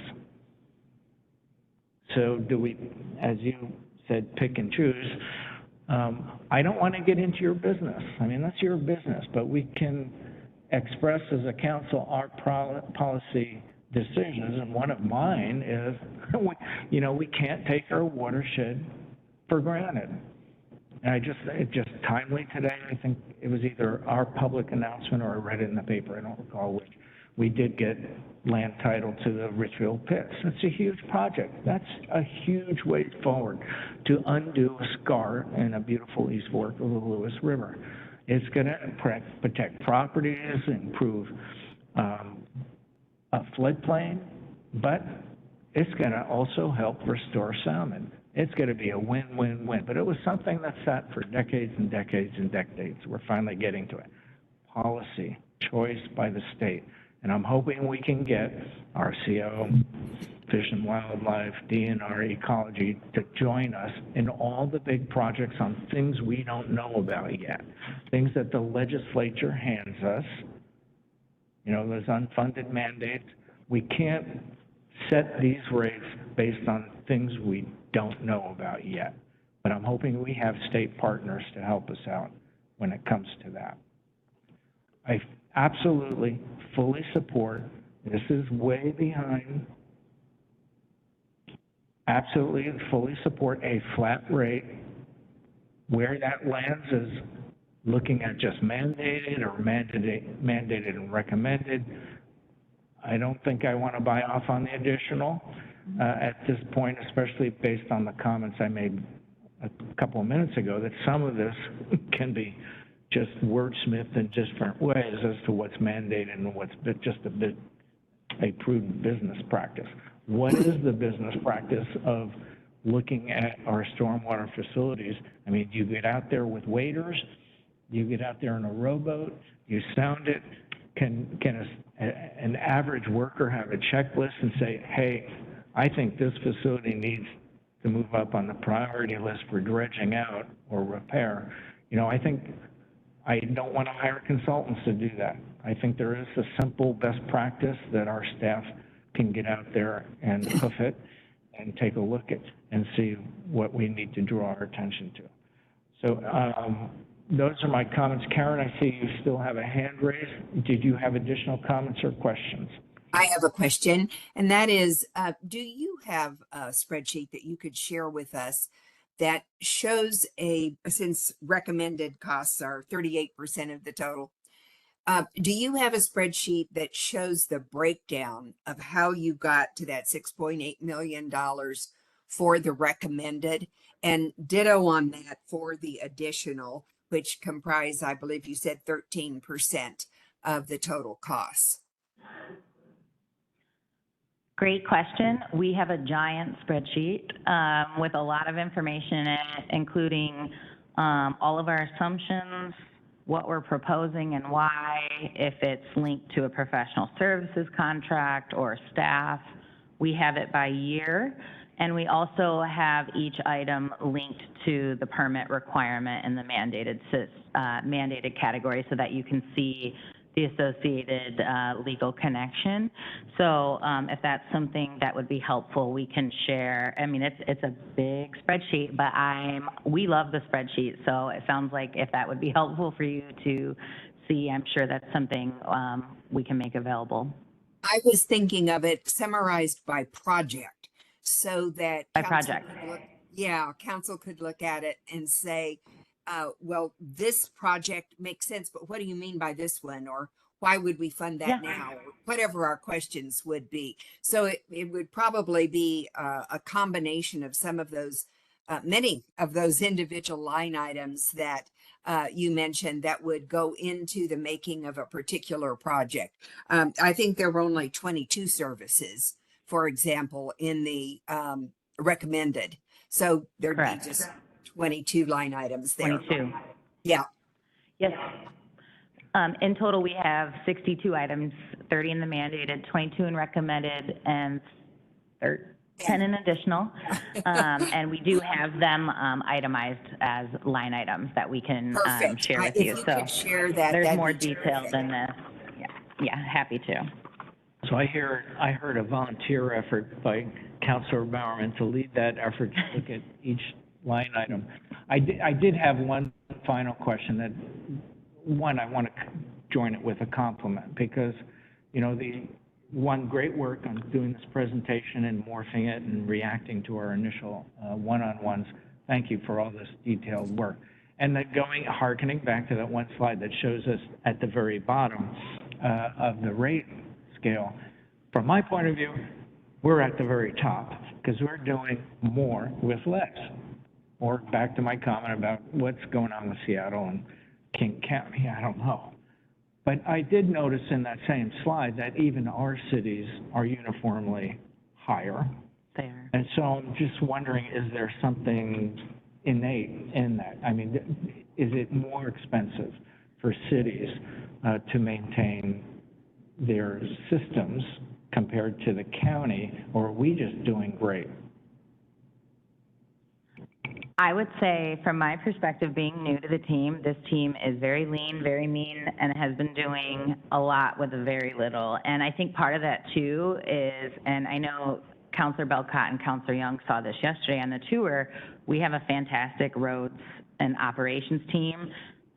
So do we, as you said, pick and choose? I don't want to get into your business. I mean, that's your business, but we can express as a council our policy decisions, and one of mine is, we can't take our watershed for granted. And it's just timely today. I think it was either our public announcement or I read it in the paper, I don't recall which, we did get land title to the Richfield pits. That's a huge project. That's a huge way forward to undo a scar in a beautiful East Fork of the Lewis River. It's going to protect properties, improve a floodplain, but it's going to also help restore salmon. It's going to be a win-win-win. But it was something that sat for decades and decades and decades. We're finally getting to it. Policy, choice by the state. And I'm hoping we can get our CO, Fish and Wildlife, DNR, Ecology to join us in all the big projects on things we don't know about yet, things that the legislature hands us, you know, those unfunded mandates. We can't set these rates based on things we don't know about yet. But I'm hoping we have state partners to help us out when it comes to that. I absolutely, fully support, this is way behind, absolutely, fully support a flat rate. Where that lands is looking at just mandated or mandated and recommended. I don't think I want to buy off on the additional at this point, especially based on the comments I made a couple of minutes ago, that some of this can be just wordsmithed in different ways as to what's mandated and what's just a prudent business practice. What is the business practice of looking at our stormwater facilities? I mean, you get out there with waders, you get out there in a rowboat, you sound it. Can an average worker have a checklist and say, hey, I think this facility needs to move up on the priority list for dredging out or repair? You know, I don't want to hire consultants to do that. I think there is a simple best practice that our staff can get out there and hoof it and take a look at and see what we need to draw our attention to. So those are my comments. Karen, I see you still have a hand raised. Did you have additional comments or questions? I have a question, and that is, do you have a spreadsheet that you could share with us that shows since recommended costs are 38% of the total, do you have a spreadsheet that shows the breakdown of how you got to that $6.8 million for the recommended, and ditto on that for the additional, which comprise, I believe you said 13% of the total costs? Great question. We have a giant spreadsheet with a lot of information in it, including all of our assumptions, what we're proposing and why, if it's linked to a professional services contract or staff. We have it by year, and we also have each item linked to the permit requirement in the mandated category so that you can see the associated legal connection. So if that's something that would be helpful, we can share. I mean, it's a big spreadsheet, but we love the spreadsheet. So it sounds like if that would be helpful for you to see, I'm sure that's something we can make available. I was thinking of it summarized by project, so that by project. Council could look at it and say, well, this project makes sense, but what do you mean by this one? Or why would we fund that now? Or whatever our questions would be. So it would probably be a combination of some of those, many of those individual line items that you mentioned that would go into the making of a particular project. I think there were only 22 services, for example, in the recommended. So there'd Correct. be just 22 line items there. 22. Yeah. Yes. In total, we have 62 items, 30 in the mandated, 22 in recommended, and 10 in additional. And we do have them itemized as line items that we can share with you. If you So could share that, there's that'd more be detail terrific. than this. Yeah, happy to. So I heard a volunteer effort by Councilor Bowerman to lead that effort to look at each line item. I did have one final question that, I want to join it with a compliment because, you know, the one great work on doing this presentation and morphing it and reacting to our initial one-on-ones. Thank you for all this detailed work. And then harkening back to that one slide that shows us at the very bottom of the rate scale. From my point of view, we're at the very top because we're doing more with less. Or back to my comment about what's going on with Seattle and King County, I don't know. But I did notice in that same slide that even our cities are uniformly higher. There. And so I'm just wondering, is there something innate in that? I mean, is it more expensive for cities to maintain their systems compared to the county, or are we just doing great? I would say, from my perspective, being new to the team, this team is very lean, very mean, and has been doing a lot with very little. And I think part of that, too, is, and I know Councilor Belcott and Councilor Young saw this yesterday on the tour, we have a fantastic roads and operations team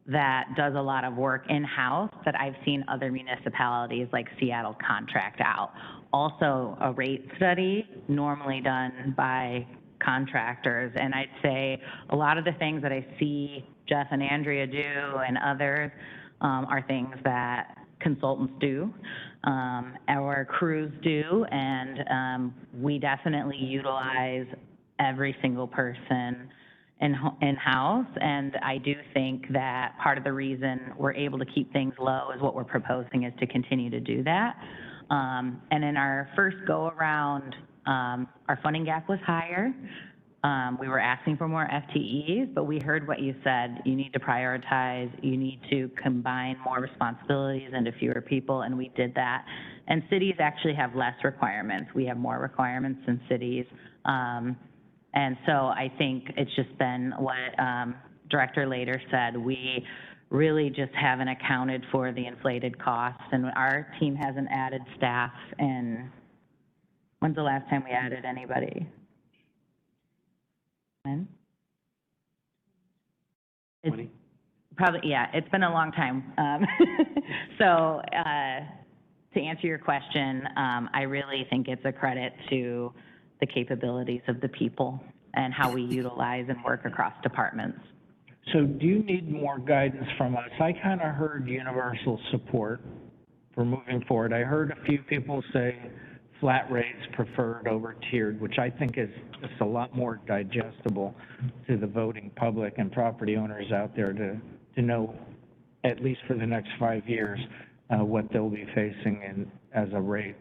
that does a lot of work in-house that I've seen other municipalities like Seattle contract out. Also, a rate study normally done by contractors, and I'd say a lot of the things that I see Jeff and Andrea do and others are things that consultants do, our crews do, and we definitely utilize every single person in-house, and I do think that part of the reason we're able to keep things low is what we're proposing is to continue to do that. And in our first go-around, our funding gap was higher. We were asking for more FTEs, but we heard what you said. You need to prioritize, you need to combine more responsibilities into fewer people, and we did that. And cities actually have less requirements. We have more requirements than cities. And so I think it's just been what Director Lader said. We really just haven't accounted for the inflated costs, and our team hasn't added staff. And when's the last time we added anybody? When? It's probably, yeah, it's been a long time. So to answer your question, I really think it's a credit to the capabilities of the people and how we utilize and work across departments. So do you need more guidance from us? I kind of heard universal support for moving forward. I heard a few people say flat rates preferred over tiered, which I think is just a lot more digestible to the voting public and property owners out there to know, at least for the next 5 years, what they'll be facing as a rate.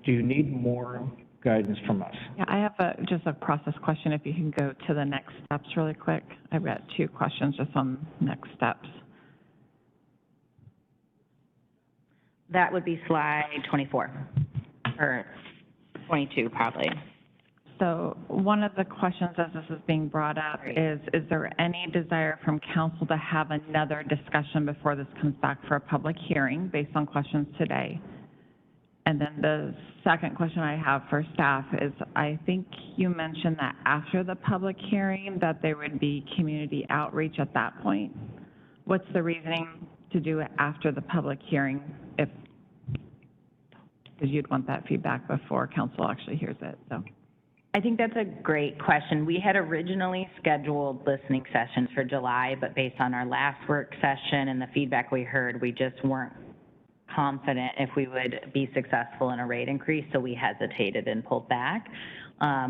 Do you need more guidance from us? Yeah, I have just a process question. If you can go to the next steps really quick. I've got 2 questions just on next steps. That would be slide 24, or 22 probably. So one of the questions as this is being brought up is there any desire from council to have another discussion before this comes back for a public hearing based on questions today? And then the second question I have for staff is, I think you mentioned that after the public hearing that there would be community outreach at that point. What's the reasoning to do it after the public hearing if, because you'd want that feedback before council actually hears it, so. I think that's a great question. We had originally scheduled listening sessions for July, but based on our last work session and the feedback we heard, we just weren't confident if we would be successful in a rate increase, so we hesitated and pulled back.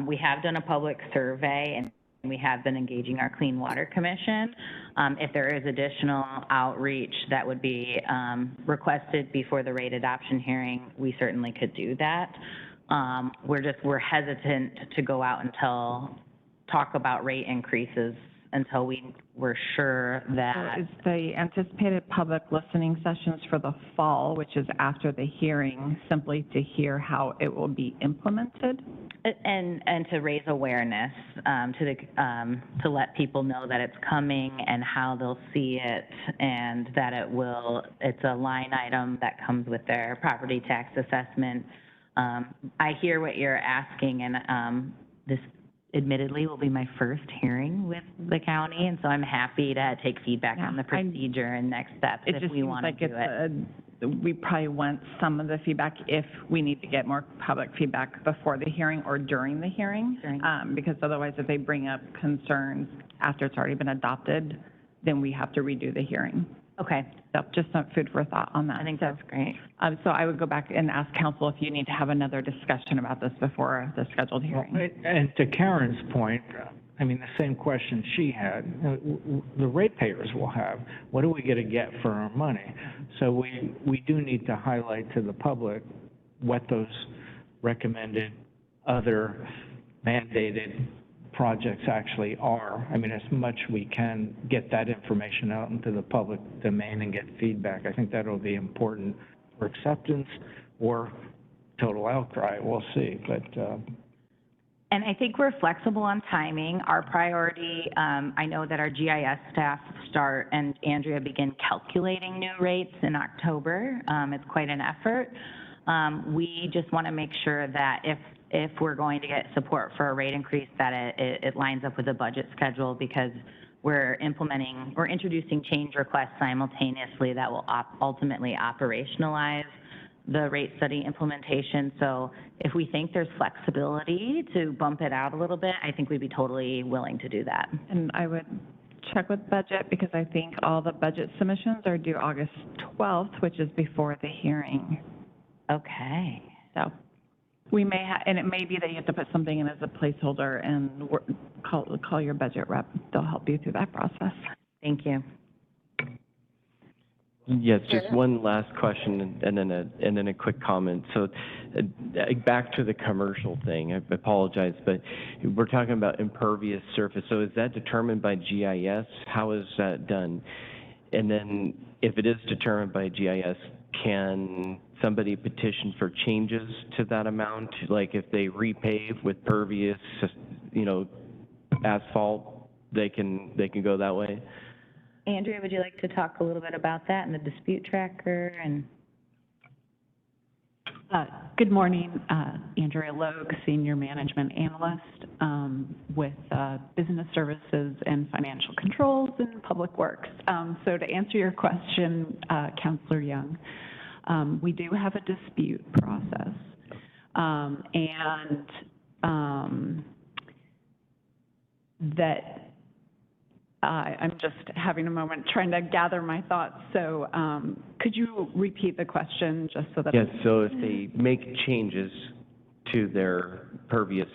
We have done a public survey, and we have been engaging our Clean Water Commission. If there is additional outreach that would be requested before the rate adoption hearing, we certainly could do that. We're hesitant to go out until talk about rate increases until we were sure that. So is the anticipated public listening sessions for the fall, which is after the hearing, simply to hear how it will be implemented? And to raise awareness, to let people know that it's coming and how they'll see it, and that it's a line item that comes with their property tax assessment. I hear what you're asking, and this admittedly will be my first hearing with the county, and so I'm happy to take feedback on the procedure and next steps if we want to do it. We probably want some of the feedback if we need to get more public feedback before the hearing or during the hearing, because otherwise if they bring up concerns after it's already been adopted, then we have to redo the hearing. Okay, So just some food for thought on that. I think So, that's great. So I would go back and ask council if you need to have another discussion about this before the scheduled hearing. And to Karen's point, I mean, the same question she had, the ratepayers will have, what are we going to get for our money? So we do need to highlight to the public what those recommended other mandated projects actually are. I mean, as much we can get that information out into the public domain and get feedback. I think that'll be important for acceptance or total outcry. We'll see, but, And I think we're flexible on timing. Our priority, I know that our GIS staff start and Andrea begin calculating new rates in October. It's quite an effort. We just want to make sure that if we're going to get support for a rate increase, that it lines up with the budget schedule, because we're introducing change requests simultaneously that will ultimately operationalize the rate study implementation. So if we think there's flexibility to bump it out a little bit, I think we'd be totally willing to do that. And I would check with budget, because I think all the budget submissions are due August 12th, which is before the hearing. Okay. So we may have, and it may be that you have to put something in as a placeholder and call your budget rep. They'll help you through that process. Thank you. Yes, just one last question and then a quick comment. So back to the commercial thing, I apologize, but we're talking about impervious surface. So is that determined by GIS? How is that done? And then if it is determined by GIS, can somebody petition for changes to that amount? Like if they repave with pervious, asphalt, they can go that way? Andrea, would you like to talk a little bit about that and the dispute tracker and? Good morning, Andrea Logue, Senior Management Analyst with Business Services and Financial Controls and Public Works. So to answer your question, Councilor Young, we do have a dispute process. I'm just having a moment trying to gather my thoughts. So could you repeat the question just so that? Yes, so if they make changes to their pervious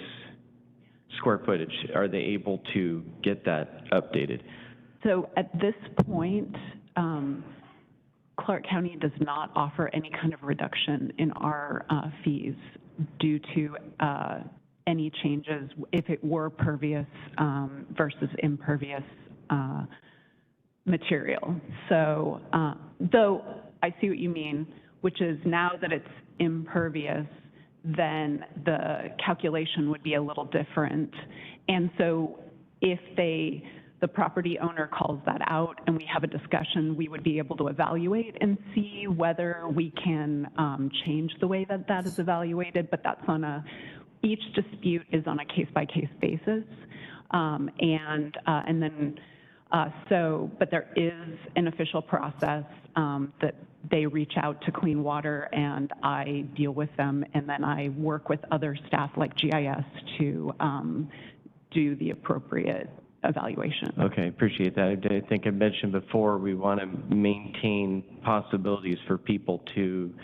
square footage, are they able to get that updated? So at this point, Clark County does not offer any kind of reduction in our fees due to any changes if it were pervious versus impervious material. So, though I see what you mean, which is now that it's impervious, then the calculation would be a little different. And so if the property owner calls that out and we have a discussion, we would be able to evaluate and see whether we can change the way that that is evaluated, but that's each dispute is on a case-by-case basis. But there is an official process that they reach out to Clean Water and I deal with them, and then I work with other staff like GIS to do the appropriate evaluation. Okay, appreciate that. I think I mentioned before, we want to maintain possibilities for people to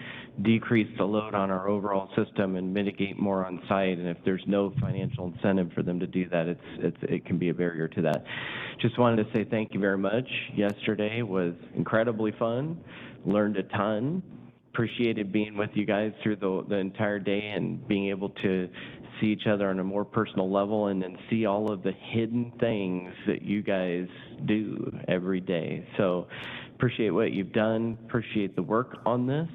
decrease the load on our overall system and mitigate more on site. And if there's no financial incentive for them to do that, it can be a barrier to that. Just wanted to say thank you very much. Yesterday was incredibly fun, learned a ton, appreciated being with you guys through the entire day and being able to see each other on a more personal level and then see all of the hidden things that you guys do every day. So appreciate what you've done, appreciate the work on this.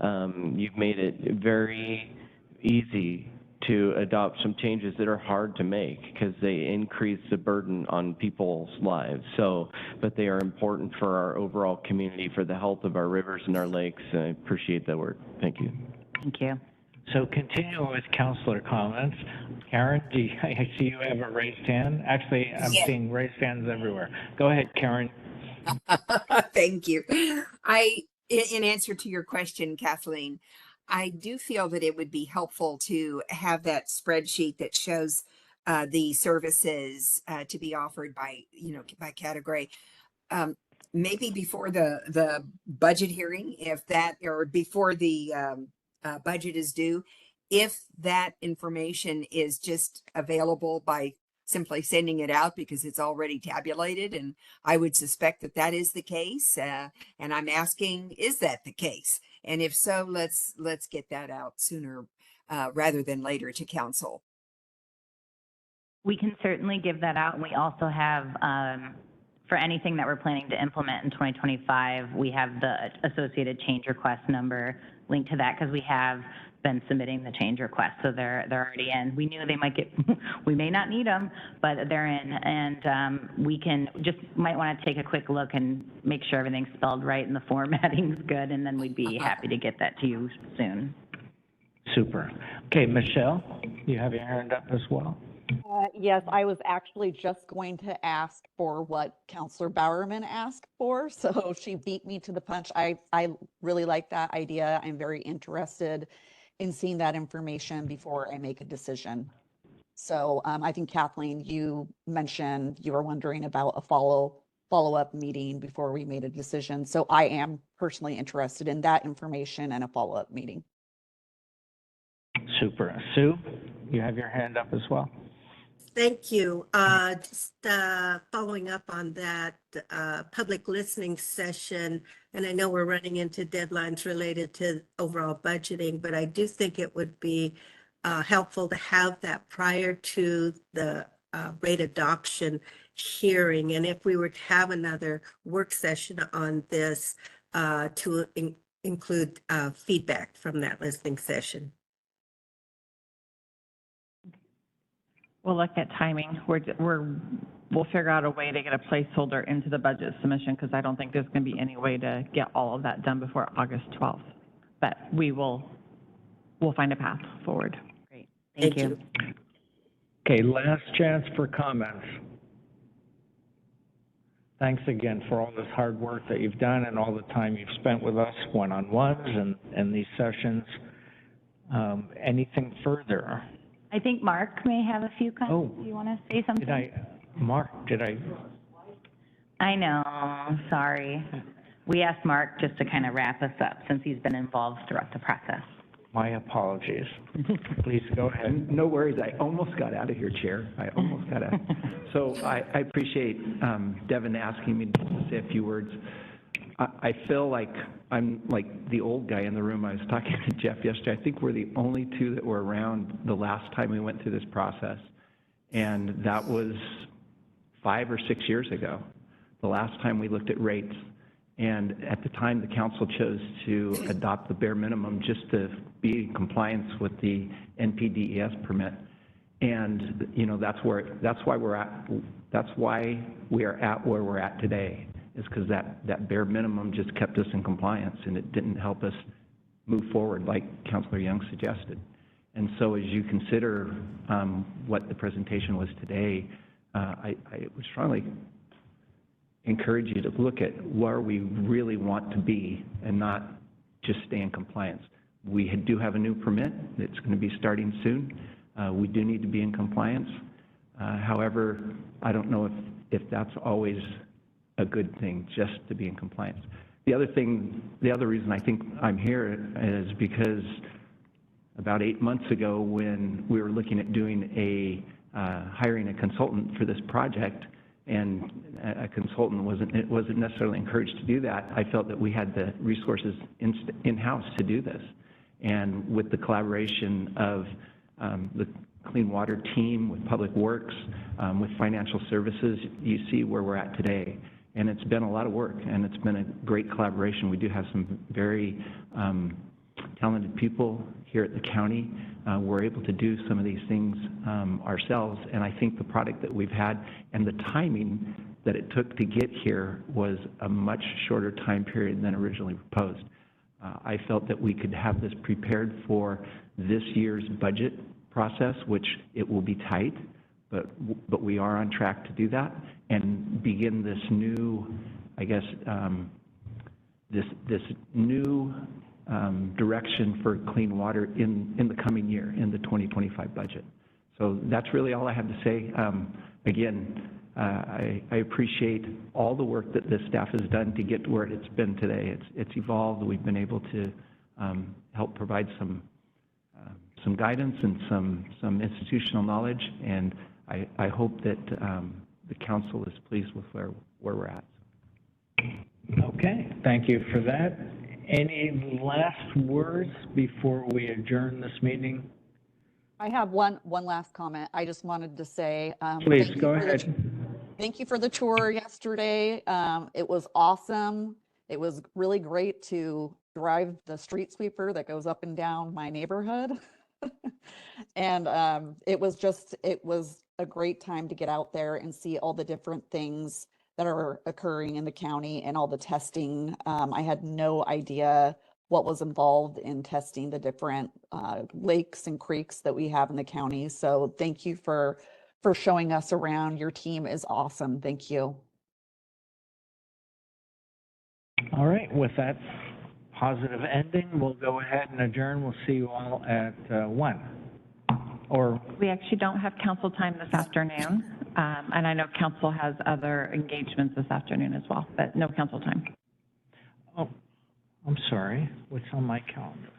You've made it very easy to adopt some changes that are hard to make because they increase the burden on people's lives. But they are important for our overall community, for the health of our rivers and our lakes. I appreciate that work. Thank you. Thank you. So continuing with councilor comments, Karen, I see you have a raised hand. Actually, I'm seeing raised hands everywhere. Go ahead, Karen. Thank you. In answer to your question, Kathleen, I do feel that it would be helpful to have that spreadsheet that shows the services to be offered by category. maybe before the budget hearing, if that, or before the budget is due, if that information is just available by simply sending it out because it's already tabulated, and I would suspect that that is the case. And I'm asking, is that the case? And if so, let's get that out sooner rather than later to council. We can certainly give that out. And we also have, for anything that we're planning to implement in 2025, we have the associated change request number linked to that because we have been submitting the change requests. So they're already in. We knew they might get, we may not need them, but they're in. And we can just might want to take a quick look and make sure everything's spelled right and the formatting's good. And then we'd be happy to get that to you soon. Super. Okay, Michelle, you have your hand up as well. Yes, I was actually just going to ask for what Counselor Bowerman asked for, so she beat me to the punch. I really like that idea. I'm very interested in seeing that information before I make a decision. So I think Kathleen, you mentioned you were wondering about a follow-up meeting before we made a decision. So I am personally interested in that information and a follow-up meeting. Super. Sue, you have your hand up as well. Thank you. Just following up on that public listening session, and I know we're running into deadlines related to overall budgeting, but I do think it would be helpful to have that prior to the rate adoption hearing. And if we were to have another work session on this, to include feedback from that listening session. We'll look at timing. We'll figure out a way to get a placeholder into the budget submission because I don't think there's going to be any way to get all of that done before August 12th. But we'll find a path forward. Great. Thank you. Okay, last chance for comments. Thanks again for all this hard work that you've done and all the time you've spent with us one-on-ones and these sessions. Anything further? I think Mark may have a few comments. Oh. Do you want to say something? Did I? I know, sorry. We asked Mark just to kind of wrap us up since he's been involved throughout the process. My apologies. Please go ahead. No worries. I almost got out of here, Chair. I almost got out. So I appreciate Devin asking me to say a few words. I feel like I'm like the old guy in the room. I was talking to Jeff yesterday. I think we're the only two that were around the last time we went through this process. And that was 5 or 6 years ago, the last time we looked at rates. And at the time, the council chose to adopt the bare minimum just to be in compliance with the NPDES permit. And, you know, that's why we are at where we're at today, is because that bare minimum just kept us in compliance and it didn't help us move forward like Councilor Young suggested. And so as you consider what the presentation was today, I would strongly encourage you to look at where we really want to be and not just stay in compliance. We do have a new permit that's going to be starting soon. We do need to be in compliance. However, I don't know if that's always a good thing, just to be in compliance. The other reason I think I'm here is because about 8 months ago, when we were looking at doing hiring a consultant for this project, and a consultant wasn't necessarily encouraged to do that, I felt that we had the resources in-house to do this. And with the collaboration of the Clean Water team, with Public Works, with Financial Services, you see where we're at today. And it's been a lot of work, and it's been a great collaboration. We do have some very talented people here at the county. We're able to do some of these things ourselves, and I think the product that we've had and the timing that it took to get here was a much shorter time period than originally proposed. I felt that we could have this prepared for this year's budget process, which it will be tight, but we are on track to do that and begin this new, I guess, this new direction for clean water in the coming year, in the 2025 budget. So that's really all I have to say. Again, I appreciate all the work that this staff has done to get to where it's been today. It's evolved. We've been able to help provide some guidance and some institutional knowledge, and I hope that the council is pleased with where we're at. Okay, thank you for that. Any last words before we adjourn this meeting? I have one last comment. I just wanted to say, Please, thank you go for the- ahead. Thank you for the tour yesterday. It was awesome. It was really great to drive the street sweeper that goes up and down my neighborhood. And it was a great time to get out there and see all the different things that are occurring in the county and all the testing. I had no idea what was involved in testing the different lakes and creeks that we have in the county. So thank you for showing us around. Your team is awesome. Thank you. All right, with that positive ending, we'll go ahead and adjourn. We'll see you all at 1. Or, We actually don't have council time this afternoon, and I know council has other engagements this afternoon as well, but no council time. oh, I'm sorry, what's on my calendar?